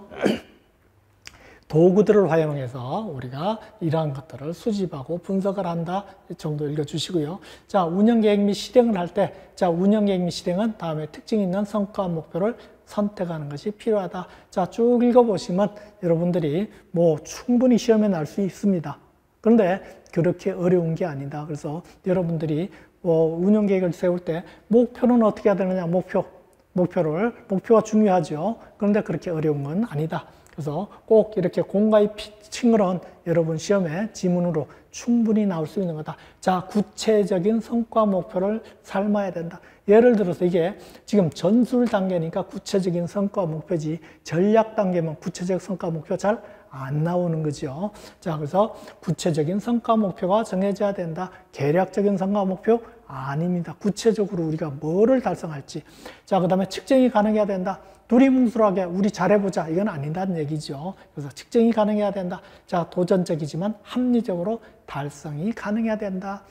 도구들을 활용해서 우리가 이러한 것들을 수집하고 분석을 한다 정도 읽어주시고요. 자, 운영계획 및 실행을 할 때, 자, 운영계획 및 실행은 다음에 특징 있는 성과 목표를 선택하는 것이 필요하다. 자, 쭉 읽어보시면 여러분들이 뭐 충분히 시험에 날 수 있습니다. 그런데 그렇게 어려운 게 아니다. 그래서 여러분들이 운영계획을 세울 때 목표는 어떻게 해야 되느냐, 목표가 중요하죠. 그런데 그렇게 어려운 건 아니다. 그래서 꼭 이렇게 공과의 피칭은 여러분 시험에 지문으로 충분히 나올 수 있는 거다. 자, 구체적인 성과 목표를 삶아야 된다. 예를 들어서 이게 지금 전술 단계니까 구체적인 성과 목표지 전략 단계면 구체적 성과 목표 잘 안 나오는 거죠. 자, 그래서 구체적인 성과 목표가 정해져야 된다. 계략적인 성과 목표 아닙니다. 구체적으로 우리가 뭐를 달성할지. 자, 그 다음에 측정이 가능해야 된다. 두리뭉술하게 우리 잘해보자 이건 아니다는 얘기죠. 그래서 측정이 가능해야 된다. 자, 도전적이지만 합리적으로 달성이 가능해야 된다.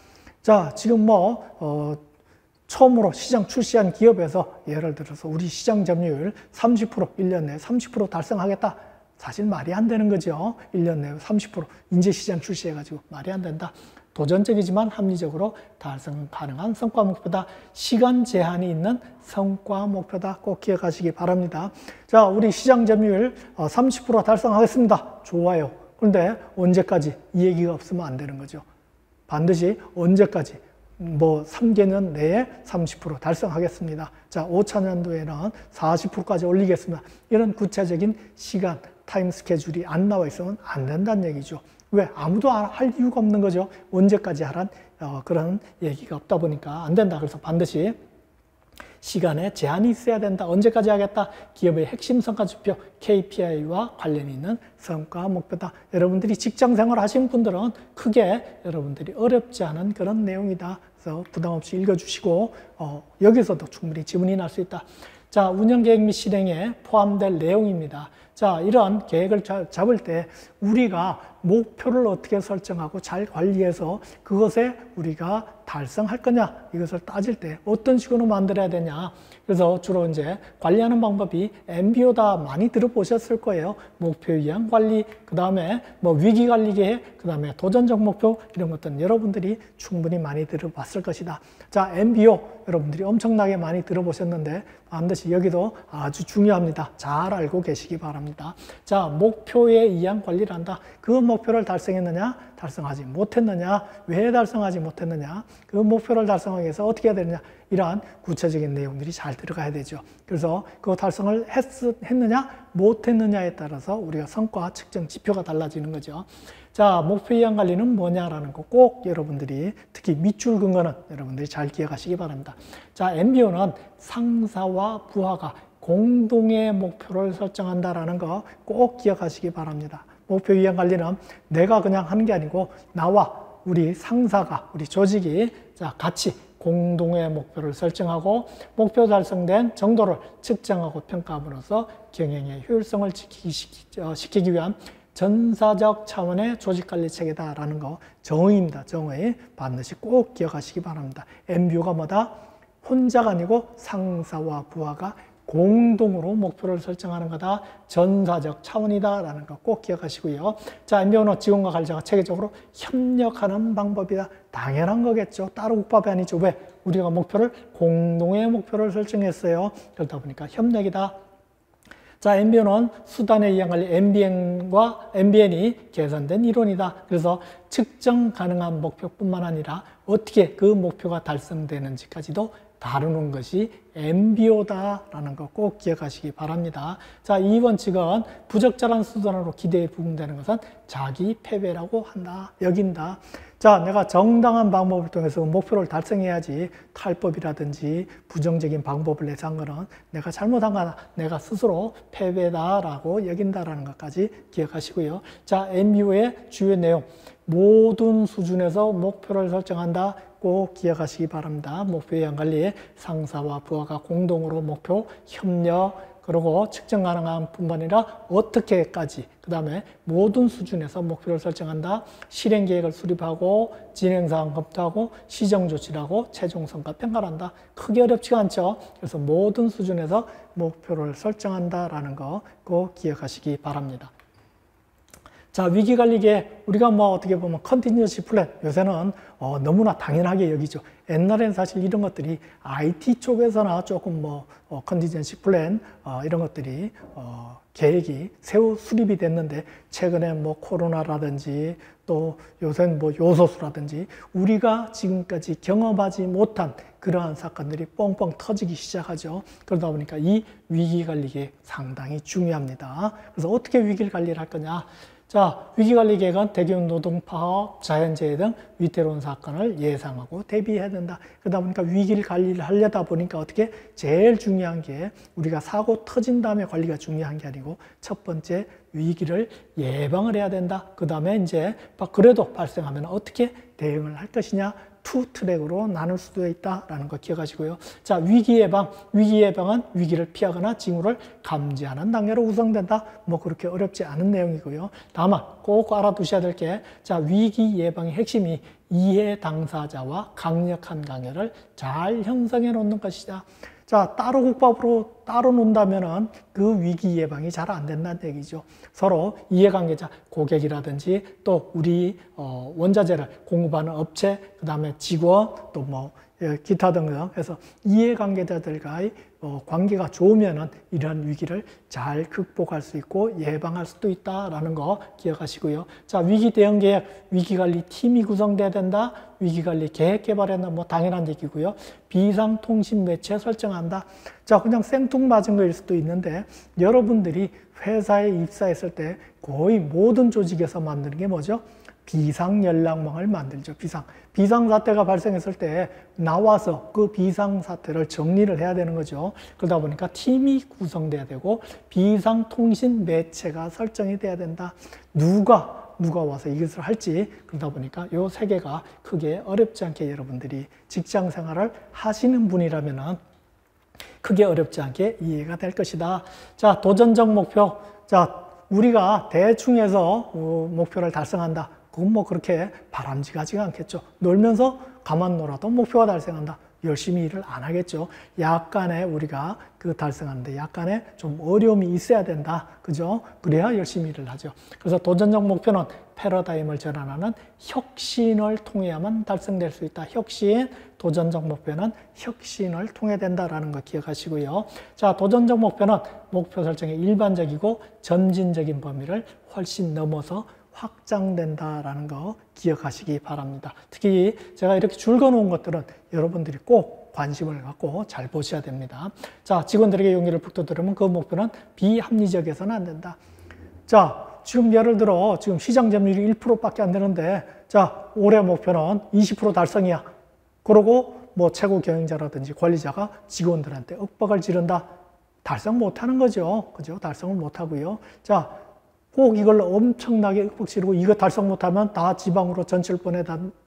자, 지금 처음으로 시장 출시한 기업에서 예를 들어서 우리 시장 점유율 30%, 1년 내에 30% 달성하겠다. 사실 말이 안 되는 거죠. 1년 내에 30% 인제 시장 출시해가지고 말이 안 된다. 도전적이지만 합리적으로 달성 가능한 성과 목표다. 시간 제한이 있는 성과 목표다. 꼭 기억하시기 바랍니다. 자, 우리 시장 점유율 30% 달성하겠습니다. 좋아요. 그런데 언제까지? 이 얘기가 없으면 안 되는 거죠. 반드시 언제까지? 3개년 내에 30% 달성하겠습니다. 자, 5차년도에는 40%까지 올리겠습니다. 이런 구체적인 시간, 타임 스케줄이 안 나와 있으면 안 된다는 얘기죠. 왜? 아무도 할 이유가 없는 거죠. 언제까지 하란 그런 얘기가 없다 보니까 안 된다. 그래서 반드시 시간에 제한이 있어야 된다. 언제까지 하겠다? 기업의 핵심 성과 지표 KPI와 관련이 있는 성과 목표다. 여러분들이 직장 생활 하신 분들은 크게 여러분들이 어렵지 않은 그런 내용이다. 그래서 부담 없이 읽어주시고 여기서도 충분히 지문이 날 수 있다. 자, 운영계획 및 실행에 포함될 내용입니다. 자, 이런 계획을 잡을 때 우리가 목표를 어떻게 설정하고 잘 관리해서 그것에 우리가 달성할 거냐, 이것을 따질 때 어떤 식으로 만들어야 되냐. 그래서 주로 이제 관리하는 방법이 MBO다 많이 들어보셨을 거예요. 목표 이행 관리, 그 다음에 뭐 위기 관리 계획, 그 다음에 도전적 목표, 이런 것들은 여러분들이 충분히 많이 들어봤을 것이다. 자, MBO 여러분들이 엄청나게 많이 들어보셨는데 반드시 여기도 아주 중요합니다. 잘 알고 계시기 바랍니다. 자, 목표에 의한 관리를 한다. 그 목표를 달성했느냐, 달성하지 못했느냐, 왜 달성하지 못했느냐, 그 목표를 달성하기 위해서 어떻게 해야 되느냐, 이러한 구체적인 내용들이 잘 들어가야 되죠. 그래서 그 달성을 했느냐, 못했느냐에 따라서 우리가 성과 측정 지표가 달라지는 거죠. 자, 목표 이행 관리는 뭐냐라는 거 꼭 여러분들이, 특히 밑줄 긋는 거는 여러분들이 잘 기억하시기 바랍니다. 자, MBO는 상사와 부하가 공동의 목표를 설정한다라는 거 꼭 기억하시기 바랍니다. 목표 이행 관리는 내가 그냥 하는 게 아니고 나와 우리 상사가, 우리 조직이 자, 같이 공동의 목표를 설정하고 목표 달성된 정도를 측정하고 평가함으로써 경영의 효율성을 시키기 위한 전사적 차원의 조직관리 체계다라는 거 정의입니다. 정의 반드시 꼭 기억하시기 바랍니다. MBO가 뭐다? 혼자가 아니고 상사와 부하가 공동으로 목표를 설정하는 거다. 전사적 차원이다라는 거 꼭 기억하시고요. 자, MBO는 직원과 관리자가 체계적으로 협력하는 방법이다. 당연한 거겠죠. 따로 국밥이 아니죠. 왜? 우리가 목표를 공동의 목표를 설정했어요. 그러다 보니까 협력이다. 자, MBO는 수단에 의한 관리, MBN이 개선된 이론이다. 그래서 측정 가능한 목표뿐만 아니라 어떻게 그 목표가 달성되는지까지도 다루는 것이 MBO다라는 거 꼭 기억하시기 바랍니다. 자, 이 원칙은 부적절한 수단으로 기대에 부응되는 것은 자기 패배라고 한다, 여긴다. 자, 내가 정당한 방법을 통해서 목표를 달성해야지 탈법이라든지 부정적인 방법을 내서 한 거는 내가 잘못한 거다, 내가 스스로 패배다라고 여긴다라는 것까지 기억하시고요. 자, MBO의 주요 내용, 모든 수준에서 목표를 설정한다. 꼭 기억하시기 바랍니다. 목표 이행 관리, 상사와 부하가 공동으로 목표, 협력, 그리고 측정 가능한 뿐만 아니라 어떻게까지, 그 다음에 모든 수준에서 목표를 설정한다. 실행 계획을 수립하고 진행사항 검토하고 시정 조치를 하고 최종 성과 평가를 한다. 크게 어렵지가 않죠. 그래서 모든 수준에서 목표를 설정한다라는 거 꼭 기억하시기 바랍니다. 자, 위기관리계 우리가 뭐 어떻게 보면 컨티뉴어시 플랜, 요새는 너무나 당연하게 여기죠. 옛날에는 사실 이런 것들이 IT 쪽에서나 조금 컨티뉴어시 플랜 이런 것들이 계획이 새우 수립이 됐는데 최근에 뭐 코로나라든지 또 요새는 뭐 요소수라든지 우리가 지금까지 경험하지 못한 그러한 사건들이 뻥뻥 터지기 시작하죠. 그러다 보니까 이 위기관리계획 상당히 중요합니다. 그래서 어떻게 위기를 관리를 할 거냐. 자, 위기관리 계획은 대기업 노동 파업, 자연재해 등 위태로운 사건을 예상하고 대비해야 된다. 그러다 보니까 위기를 관리를 하려다 보니까 어떻게 제일 중요한 게 우리가 사고 터진 다음에 관리가 중요한 게 아니고 첫 번째 위기를 예방을 해야 된다. 그 다음에 이제 그래도 발생하면 어떻게 대응을 할 것이냐. 투 트랙으로 나눌 수도 있다라는 거 기억하시고요. 자, 위기 예방. 위기 예방은 위기를 피하거나 징후를 감지하는 단계로 구성된다. 뭐 그렇게 어렵지 않은 내용이고요. 다만 꼭 알아두셔야 될 게, 자, 위기 예방의 핵심이 이해 당사자와 강력한 관계를 잘 형성해 놓는 것이다. 자, 따로 국밥으로 따로 논다면은 그 위기 예방이 잘 안 된다는 얘기죠. 서로 이해관계자, 고객이라든지 또 우리 원자재를 공급하는 업체, 그 다음에 직원, 또 뭐 기타 등등 해서 이해관계자들과의 관계가 좋으면은 이러한 위기를 잘 극복할 수 있고 예방할 수도 있다라는 거 기억하시고요. 자, 위기 대응 계획, 위기관리 팀이 구성돼야 된다. 위기관리 계획 개발에는 뭐 당연한 얘기고요. 비상통신 매체 설정한다. 자, 그냥 생뚱맞은 거일 수도 있는데 여러분들이 회사에 입사했을 때 거의 모든 조직에서 만드는 게 뭐죠? 비상연락망을 만들죠. 비상사태가 발생했을 때 나와서 그 비상사태를 정리를 해야 되는 거죠. 그러다 보니까 팀이 구성돼야 되고 비상통신 매체가 설정이 돼야 된다. 누가 와서 이것을 할지, 그러다 보니까 이 세 개가 크게 어렵지 않게 여러분들이 직장 생활을 하시는 분이라면은 크게 어렵지 않게 이해가 될 것이다. 자, 도전적 목표. 자, 우리가 대충 해서 목표를 달성한다. 그건 뭐 그렇게 바람직하지가 않겠죠. 놀면서 가만 놀아도 목표가 달성한다. 열심히 일을 안 하겠죠. 약간의 우리가 그 달성하는데 약간의 좀 어려움이 있어야 된다. 그죠? 그래야 열심히 일을 하죠. 그래서 도전적 목표는 패러다임을 전환하는 혁신을 통해야만 달성될 수 있다. 혁신, 도전적 목표는 혁신을 통해 된다라는 거 기억하시고요. 자, 도전적 목표는 목표 설정의 일반적이고 점진적인 범위를 훨씬 넘어서 확장된다라는 거 기억하시기 바랍니다. 특히 제가 이렇게 줄거놓은 것들은 여러분들이 꼭 관심을 갖고 잘 보셔야 됩니다. 자, 직원들에게 용기를 북돋으려면 그 목표는 비합리적이어서는 안 된다. 자, 지금 예를 들어 지금 시장 점유율이 1%밖에 안 되는데 자, 올해 목표는 20% 달성이야. 그러고 뭐 최고 경영자라든지 관리자가 직원들한테 윽박을 지른다. 달성 못하는 거죠. 그죠? 달성을 못하고요. 자, 꼭 이걸 엄청나게 윽박 지르고 이거 달성 못하면 다 지방으로 전체를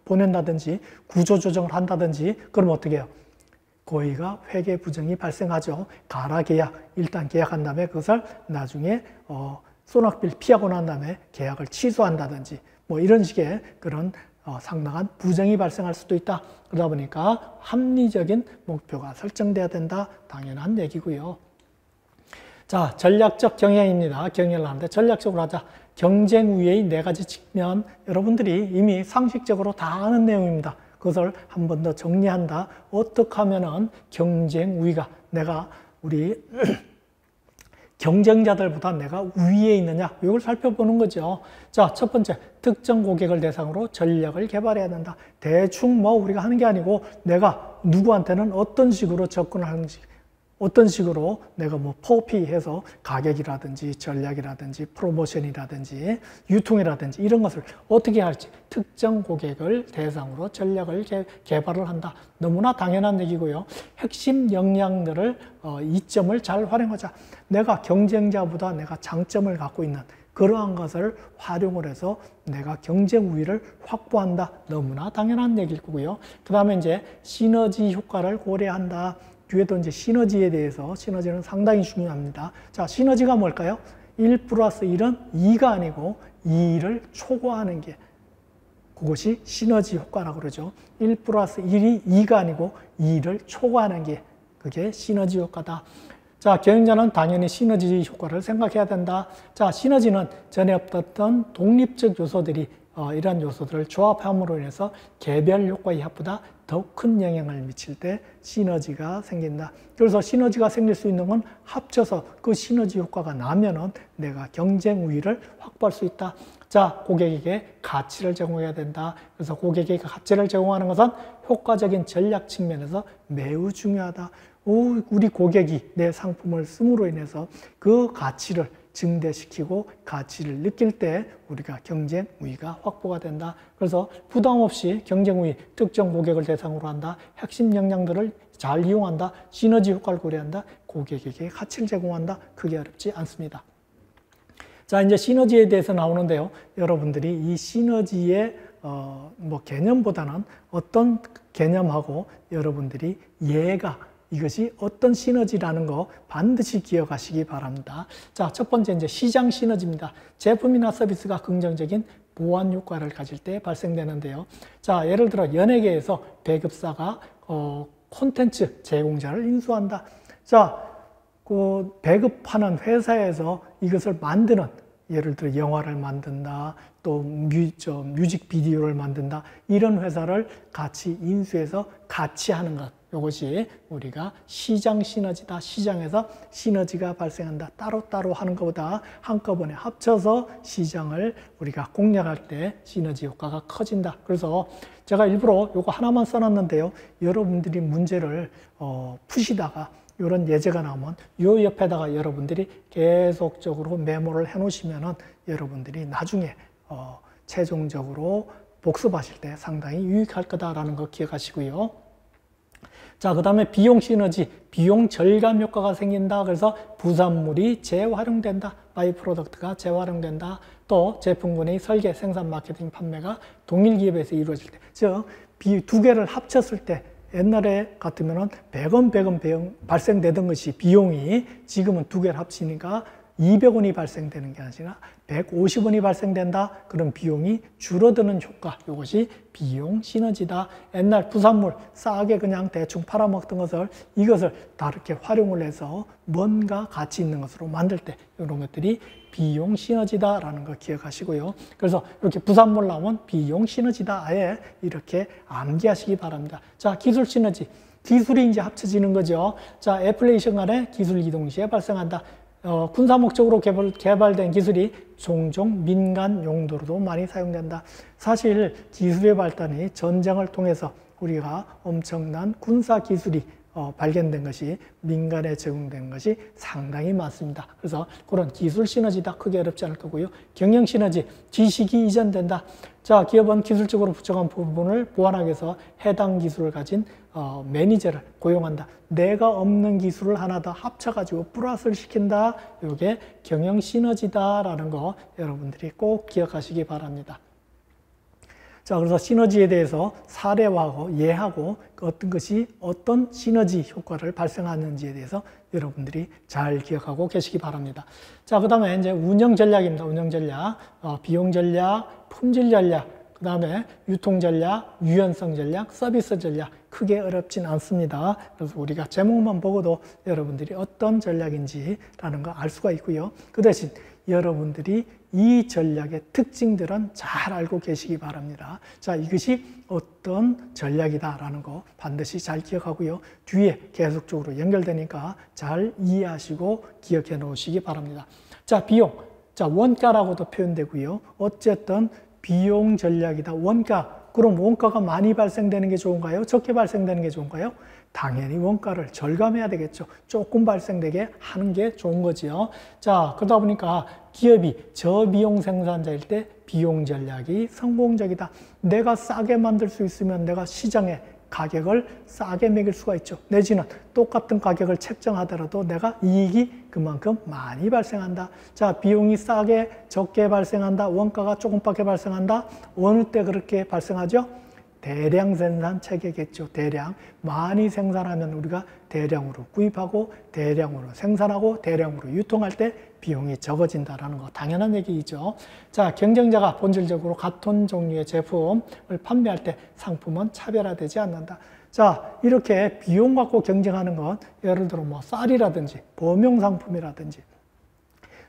보낸다든지 구조조정을 한다든지 그럼 어떻게 해요? 고의가 회계 부정이 발생하죠. 가라 계약, 일단 계약한 다음에 그것을 나중에 소낙비를 피하고 난 다음에 계약을 취소한다든지 뭐 이런 식의 그런 상당한 부정이 발생할 수도 있다. 그러다 보니까 합리적인 목표가 설정돼야 된다. 당연한 얘기고요. 자, 전략적 경영입니다. 경영을 하는데 전략적으로 하자. 경쟁 우위의 4가지 측면, 여러분들이 이미 상식적으로 다 아는 내용입니다. 그것을 한 번 더 정리한다. 어떻게 하면은 경쟁 우위가 우리 경쟁자들보다 내가 우위에 있느냐, 이걸 살펴보는 거죠. 자, 첫 번째, 특정 고객을 대상으로 전략을 개발해야 된다. 대충 뭐 우리가 하는 게 아니고 내가 누구한테는 어떤 식으로 접근을 하는지, 어떤 식으로 내가 뭐 포피해서 가격이라든지 전략이라든지 프로모션이라든지 유통이라든지 이런 것을 어떻게 할지 특정 고객을 대상으로 전략을 개발을 한다. 너무나 당연한 얘기고요. 핵심 역량들을 이점을 잘 활용하자. 내가 경쟁자보다 내가 장점을 갖고 있는 그러한 것을 활용을 해서 내가 경쟁 우위를 확보한다. 너무나 당연한 얘기일 거고요. 그 다음에 이제 시너지 효과를 고려한다. 뒤에도 이제 시너지에 대해서, 시너지는 상당히 중요합니다. 자, 시너지가 뭘까요? 1 플러스 1은 2가 아니고 2를 초과하는 게, 그것이 시너지 효과라고 그러죠. 1 플러스 1이 2가 아니고 2를 초과하는 게, 그게 시너지 효과다. 자, 경영자는 당연히 시너지 효과를 생각해야 된다. 자, 시너지는 전에 없었던 독립적 요소들이 이러한 요소들을 조합함으로 인해서 개별 효과의 합보다 더 큰 영향을 미칠 때 시너지가 생긴다. 그래서 시너지가 생길 수 있는 건 합쳐서 그 시너지 효과가 나면은 내가 경쟁 우위를 확보할 수 있다. 자, 고객에게 가치를 제공해야 된다. 그래서 고객에게 가치를 제공하는 것은 효과적인 전략 측면에서 매우 중요하다. 우리 고객이 내 상품을 씀으로 인해서 그 가치를 증대시키고 가치를 느낄 때 우리가 경쟁 우위가 확보가 된다. 그래서 부담 없이 경쟁 우위, 특정 고객을 대상으로 한다. 핵심 역량들을 잘 이용한다. 시너지 효과를 고려한다. 고객에게 가치를 제공한다. 크게 어렵지 않습니다. 자, 이제 시너지에 대해서 나오는데요. 여러분들이 이 시너지의 뭐 개념보다는 어떤 개념하고 여러분들이 이것이 어떤 시너지라는 거 반드시 기억하시기 바랍니다. 자, 첫 번째 이제 시장 시너지입니다. 제품이나 서비스가 긍정적인 보완 효과를 가질 때 발생되는데요. 자, 예를 들어 연예계에서 배급사가 콘텐츠 제공자를 인수한다. 자, 그 배급하는 회사에서 이것을 만드는, 예를 들어 영화를 만든다, 또 뮤직비디오를 만든다, 이런 회사를 같이 인수해서 같이 하는 것, 이것이 우리가 시장 시너지다. 시장에서 시너지가 발생한다. 따로따로 하는 것보다 한꺼번에 합쳐서 시장을 우리가 공략할 때 시너지 효과가 커진다. 그래서 제가 일부러 이거 하나만 써놨는데요. 여러분들이 문제를 푸시다가 이런 예제가 나오면 이 옆에다가 여러분들이 계속적으로 메모를 해 놓으시면은 여러분들이 나중에 최종적으로 복습하실 때 상당히 유익할 거다라는 거 기억하시고요. 자, 그 다음에 비용 시너지, 비용 절감 효과가 생긴다. 그래서 부산물이 재활용된다. 바이 프로덕트가 재활용된다. 또 제품군의 설계, 생산, 마케팅, 판매가 동일 기업에서 이루어질 때, 즉 두 개를 합쳤을 때 옛날에 같으면은 100원 발생되던 것이 비용이 지금은 두 개를 합치니까 200원이 발생되는 게 아니라 150원이 발생된다. 그런 비용이 줄어드는 효과. 이것이 비용 시너지다. 옛날 부산물 싸게 그냥 대충 팔아먹던 것을 이것을 다르게 활용을 해서 뭔가 가치 있는 것으로 만들 때 이런 것들이 비용 시너지다라는 거 기억하시고요. 그래서 이렇게 부산물 나오면 비용 시너지다. 아예 이렇게 암기하시기 바랍니다. 자, 기술 시너지. 기술이 이제 합쳐지는 거죠. 자, 애플레이션 간의 기술 이동 시에 발생한다. 군사 목적으로 개발된 기술이 종종 민간 용도로도 많이 사용된다. 사실 기술의 발달이 전쟁을 통해서 우리가 엄청난 군사 기술이 발견된 것이 민간에 적용된 것이 상당히 많습니다. 그래서 그런 기술 시너지다. 크게 어렵지 않을 거고요. 경영 시너지, 지식이 이전된다. 자, 기업은 기술적으로 부족한 부분을 보완하기 위해서 해당 기술을 가진 매니저를 고용한다. 내가 없는 기술을 하나 더 합쳐가지고 플러스를 시킨다. 이게 경영 시너지다라는 거 여러분들이 꼭 기억하시기 바랍니다. 자, 그래서 시너지에 대해서 사례화하고 예하고 어떤 것이 어떤 시너지 효과를 발생하는지에 대해서 여러분들이 잘 기억하고 계시기 바랍니다. 자, 그 다음에 이제 운영 전략입니다. 운영 전략, 비용 전략, 품질 전략, 그 다음에 유통 전략, 유연성 전략, 서비스 전략. 크게 어렵진 않습니다. 그래서 우리가 제목만 보고도 여러분들이 어떤 전략인지라는 거 알 수가 있고요. 그 대신 여러분들이 이 전략의 특징들은 잘 알고 계시기 바랍니다. 자, 이것이 어떤 전략이다라는 거 반드시 잘 기억하고요. 뒤에 계속적으로 연결되니까 잘 이해하시고 기억해 놓으시기 바랍니다. 자, 비용. 자, 원가라고도 표현되고요. 어쨌든 비용 전략이다. 원가. 그럼 원가가 많이 발생되는 게 좋은가요? 적게 발생되는 게 좋은가요? 당연히 원가를 절감해야 되겠죠. 조금 발생되게 하는 게 좋은 거죠. 자, 그러다 보니까 기업이 저비용 생산자일 때 비용 전략이 성공적이다. 내가 싸게 만들 수 있으면 내가 시장에 가격을 싸게 매길 수가 있죠. 내지는 똑같은 가격을 책정하더라도 내가 이익이 그만큼 많이 발생한다. 자, 비용이 싸게 적게 발생한다. 원가가 조금밖에 발생한다. 어느 때 그렇게 발생하죠? 대량 생산 체계겠죠. 대량. 많이 생산하면 우리가 대량으로 구입하고 대량으로 생산하고 대량으로 유통할 때 비용이 적어진다는 거 당연한 얘기죠. 자, 경쟁자가 본질적으로 같은 종류의 제품을 판매할 때 상품은 차별화되지 않는다. 자, 이렇게 비용 갖고 경쟁하는 건 예를 들어 뭐 쌀이라든지 범용상품이라든지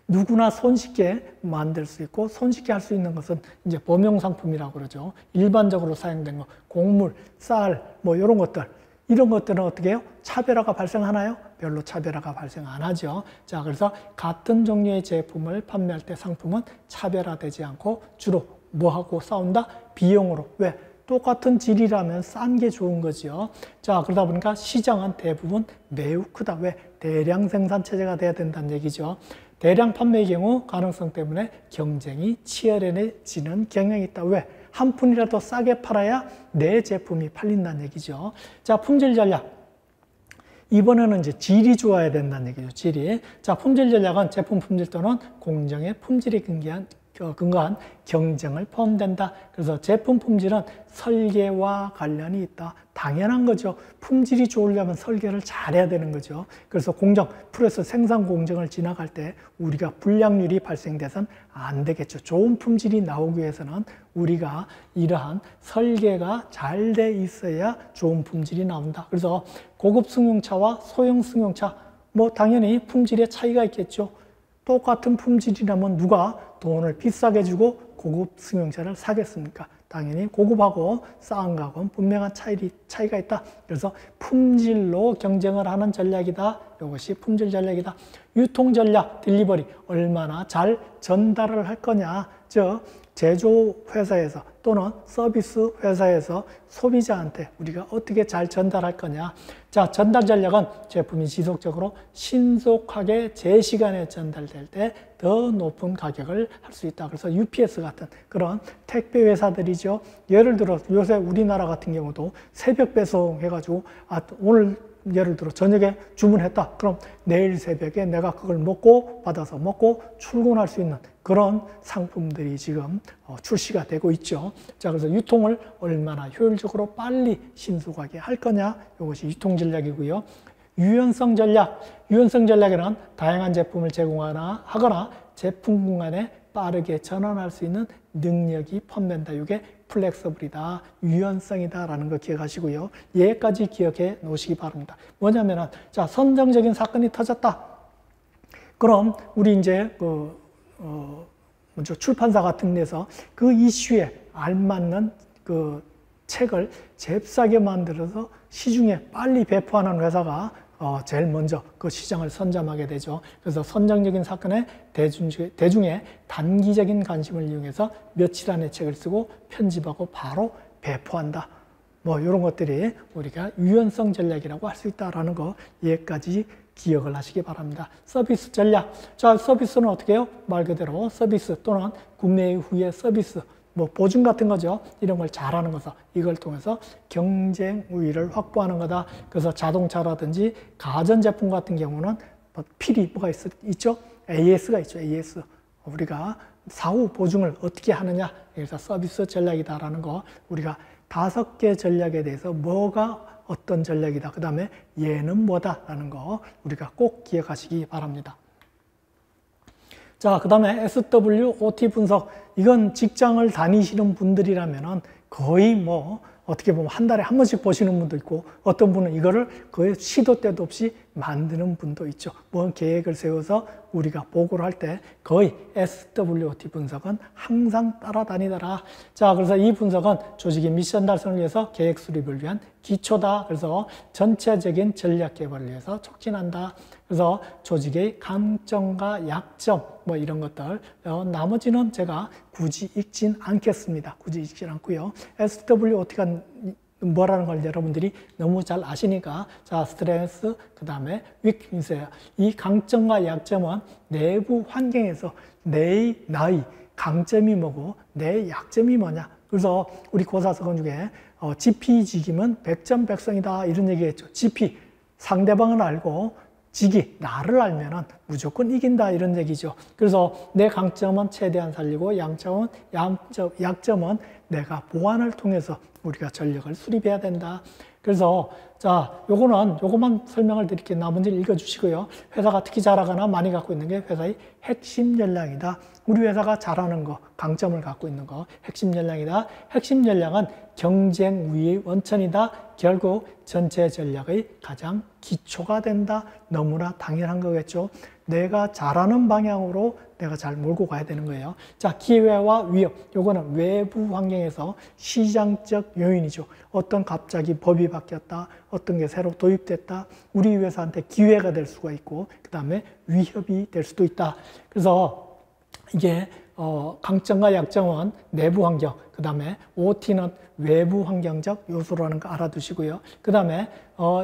누구나 손쉽게 만들 수 있고 손쉽게 할 수 있는 것은 이제 범용상품이라고 그러죠. 일반적으로 사용된 거, 곡물, 쌀, 뭐 이런 것들. 이런 것들은 어떻게 해요? 차별화가 발생하나요? 별로 차별화가 발생 안 하죠. 자, 그래서 같은 종류의 제품을 판매할 때 상품은 차별화되지 않고 주로 뭐하고 싸운다? 비용으로. 왜? 똑같은 질이라면 싼 게 좋은 거죠. 자, 그러다 보니까 시장은 대부분 매우 크다. 왜? 대량 생산 체제가 돼야 된다는 얘기죠. 대량 판매의 경우 가능성 때문에 경쟁이 치열해지는 경향이 있다. 왜? 한 푼이라도 싸게 팔아야 내 제품이 팔린다는 얘기죠. 자, 품질 전략. 이번에는 이제 질이 좋아야 된다는 얘기죠. 질이. 자, 품질 전략은 제품 품질 또는 공정의 품질에 근거한 경쟁을 포함된다. 그래서 제품 품질은 설계와 관련이 있다. 당연한 거죠. 품질이 좋으려면 설계를 잘해야 되는 거죠. 그래서 공정, 프로세스 생산 공정을 지나갈 때 우리가 불량률이 발생돼서는 안 되겠죠. 좋은 품질이 나오기 위해서는 우리가 이러한 설계가 잘 돼 있어야 좋은 품질이 나온다. 그래서 고급 승용차와 소형 승용차, 뭐 당연히 품질의 차이가 있겠죠. 똑같은 품질이라면 누가 돈을 비싸게 주고 고급 승용차를 사겠습니까? 당연히 고급하고 싼 거하고는 분명한 차이가 있다. 그래서 품질로 경쟁을 하는 전략이다. 이것이 품질 전략이다. 유통 전략, 딜리버리. 얼마나 잘 전달을 할 거냐. 즉, 제조회사에서 또는 서비스 회사에서 소비자한테 우리가 어떻게 잘 전달할 거냐. 자, 전달 전략은 제품이 지속적으로 신속하게 제 시간에 전달될 때 더 높은 가격을 할 수 있다. 그래서 UPS 같은 그런 택배 회사들이죠. 예를 들어 요새 우리나라 같은 경우도 새벽 배송 해가지고 오늘 예를 들어 저녁에 주문했다. 그럼 내일 새벽에 내가 그걸 받아서 먹고 출근할 수 있는 그런 상품들이 지금 출시가 되고 있죠. 자, 그래서 유통을 얼마나 효율적으로 빨리 신속하게 할 거냐, 이것이 유통 전략이고요. 유연성 전략. 유연성 전략에는 다양한 제품을 하거나 제품 공간에 빠르게 전환할 수 있는 능력이 포함된다. 이게 플렉서블이다, 유연성이다라는 거 기억하시고요. 얘까지 기억해 놓으시기 바랍니다. 뭐냐면은, 자, 선정적인 사건이 터졌다. 그럼 우리 이제 출판사 같은 데서 그 이슈에 알맞는 그 책을 잽싸게 만들어서 시중에 빨리 배포하는 회사가 제일 먼저 그 시장을 선점하게 되죠. 그래서 선정적인 사건에 대중의 단기적인 관심을 이용해서 며칠 안에 책을 쓰고 편집하고 바로 배포한다. 뭐 이런 것들이 우리가 유연성 전략이라고 할 수 있다라는 거 얘까지 기억을 하시기 바랍니다. 서비스 전략. 자, 서비스는 어떻게 해요? 말 그대로 서비스 또는 구매 후의 서비스, 뭐 보증 같은 거죠. 이런 걸 잘하는 거죠. 이걸 통해서 경쟁 우위를 확보하는 거다. 그래서 자동차라든지 가전제품 같은 경우는 필히 뭐가 있죠? AS가 있죠. AS. 우리가 사후 보증을 어떻게 하느냐. 그래서 서비스 전략이다라는 거 우리가 5개 전략에 대해서 뭐가 어떤 전략이다. 그 다음에 얘는 뭐다라는 거 우리가 꼭 기억하시기 바랍니다. 자, 그 다음에 SWOT 분석. 이건 직장을 다니시는 분들이라면은 거의 뭐 어떻게 보면 한 달에 한 번씩 보시는 분도 있고 어떤 분은 이거를 거의 시도 때도 없이 만드는 분도 있죠. 뭔 계획을 세워서 우리가 보고를 할 때 거의 SWOT 분석은 항상 따라다니더라. 자, 그래서 이 분석은 조직의 미션 달성을 위해서 계획 수립을 위한 기초다. 그래서 전체적인 전략 개발을 위해서 촉진한다. 그래서 조직의 강점과 약점 뭐 이런 것들 나머지는 제가 굳이 읽진 않겠습니다. 굳이 읽진 않고요. SWOT가 뭐라는 걸 여러분들이 너무 잘 아시니까 자, 스트렝스 그 다음에 위크니스예요. 이 강점과 약점은 내부 환경에서 내 나의 강점이 뭐고 내 약점이 뭐냐. 그래서 우리 고사서건 중에 지피지기면 백전백승이다 이런 얘기했죠. 지피 상대방을 알고 지기, 나를 알면은 무조건 이긴다 이런 얘기죠. 그래서 내 강점은 최대한 살리고 약점은 내가 보완을 통해서 우리가 전력을 수립해야 된다. 그래서 자, 요거만 설명을 드릴게요. 나머지를 읽어주시고요. 회사가 특히 잘하거나 많이 갖고 있는 게 회사의 핵심 전략이다. 우리 회사가 잘하는 거, 강점을 갖고 있는 거, 핵심 전략이다. 핵심 전략은 경쟁 우위의 원천이다. 결국 전체 전략의 가장 기초가 된다. 너무나 당연한 거겠죠. 내가 잘하는 방향으로 내가 잘 몰고 가야 되는 거예요. 자, 기회와 위협. 요거는 외부 환경에서 시장적 요인이죠. 어떤 갑자기 법이 바뀌었다. 어떤 게 새로 도입됐다. 우리 회사한테 기회가 될 수가 있고 그 다음에 위협이 될 수도 있다. 그래서 이게 강점과 약점은 내부 환경, 그 다음에 OT는 외부 환경적 요소라는 거 알아두시고요. 그 다음에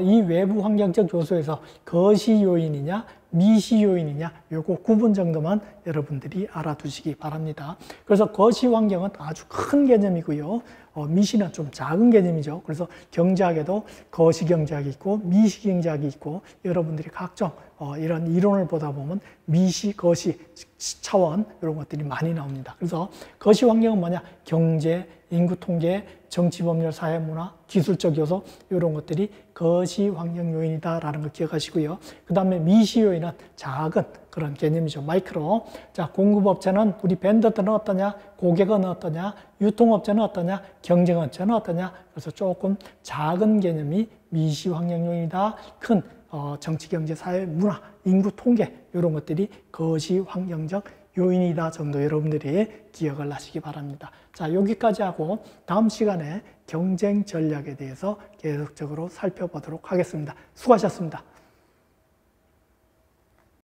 이 외부 환경적 요소에서 거시 요인이냐 미시 요인이냐 요거 구분 정도만 여러분들이 알아두시기 바랍니다. 그래서 거시 환경은 아주 큰 개념이고요. 미시는 좀 작은 개념이죠. 그래서 경제학에도 거시 경제학이 있고 미시 경제학이 있고 여러분들이 각종 이런 이론을 보다 보면 미시, 거시 차원 이런 것들이 많이 나옵니다. 그래서 거시 환경은 뭐냐? 경제, 인구 통계, 정치 법률, 사회 문화, 기술적 요소 이런 것들이 거시 환경 요인이다라는 걸 기억하시고요. 그 다음에 미시 요인은 작은 그런 개념이죠. 마이크로. 자, 공급업체는 우리 벤더들은 어떠냐? 고객은 어떠냐? 유통업체는 어떠냐? 경쟁업체는 어떠냐? 그래서 조금 작은 개념이 미시 환경 요인이다. 큰 정치, 경제, 사회, 문화, 인구 통계 이런 것들이 거시 환경적 요인이다 정도 여러분들이 기억을 하시기 바랍니다. 자, 여기까지 하고 다음 시간에 경쟁 전략에 대해서 계속적으로 살펴보도록 하겠습니다. 수고하셨습니다.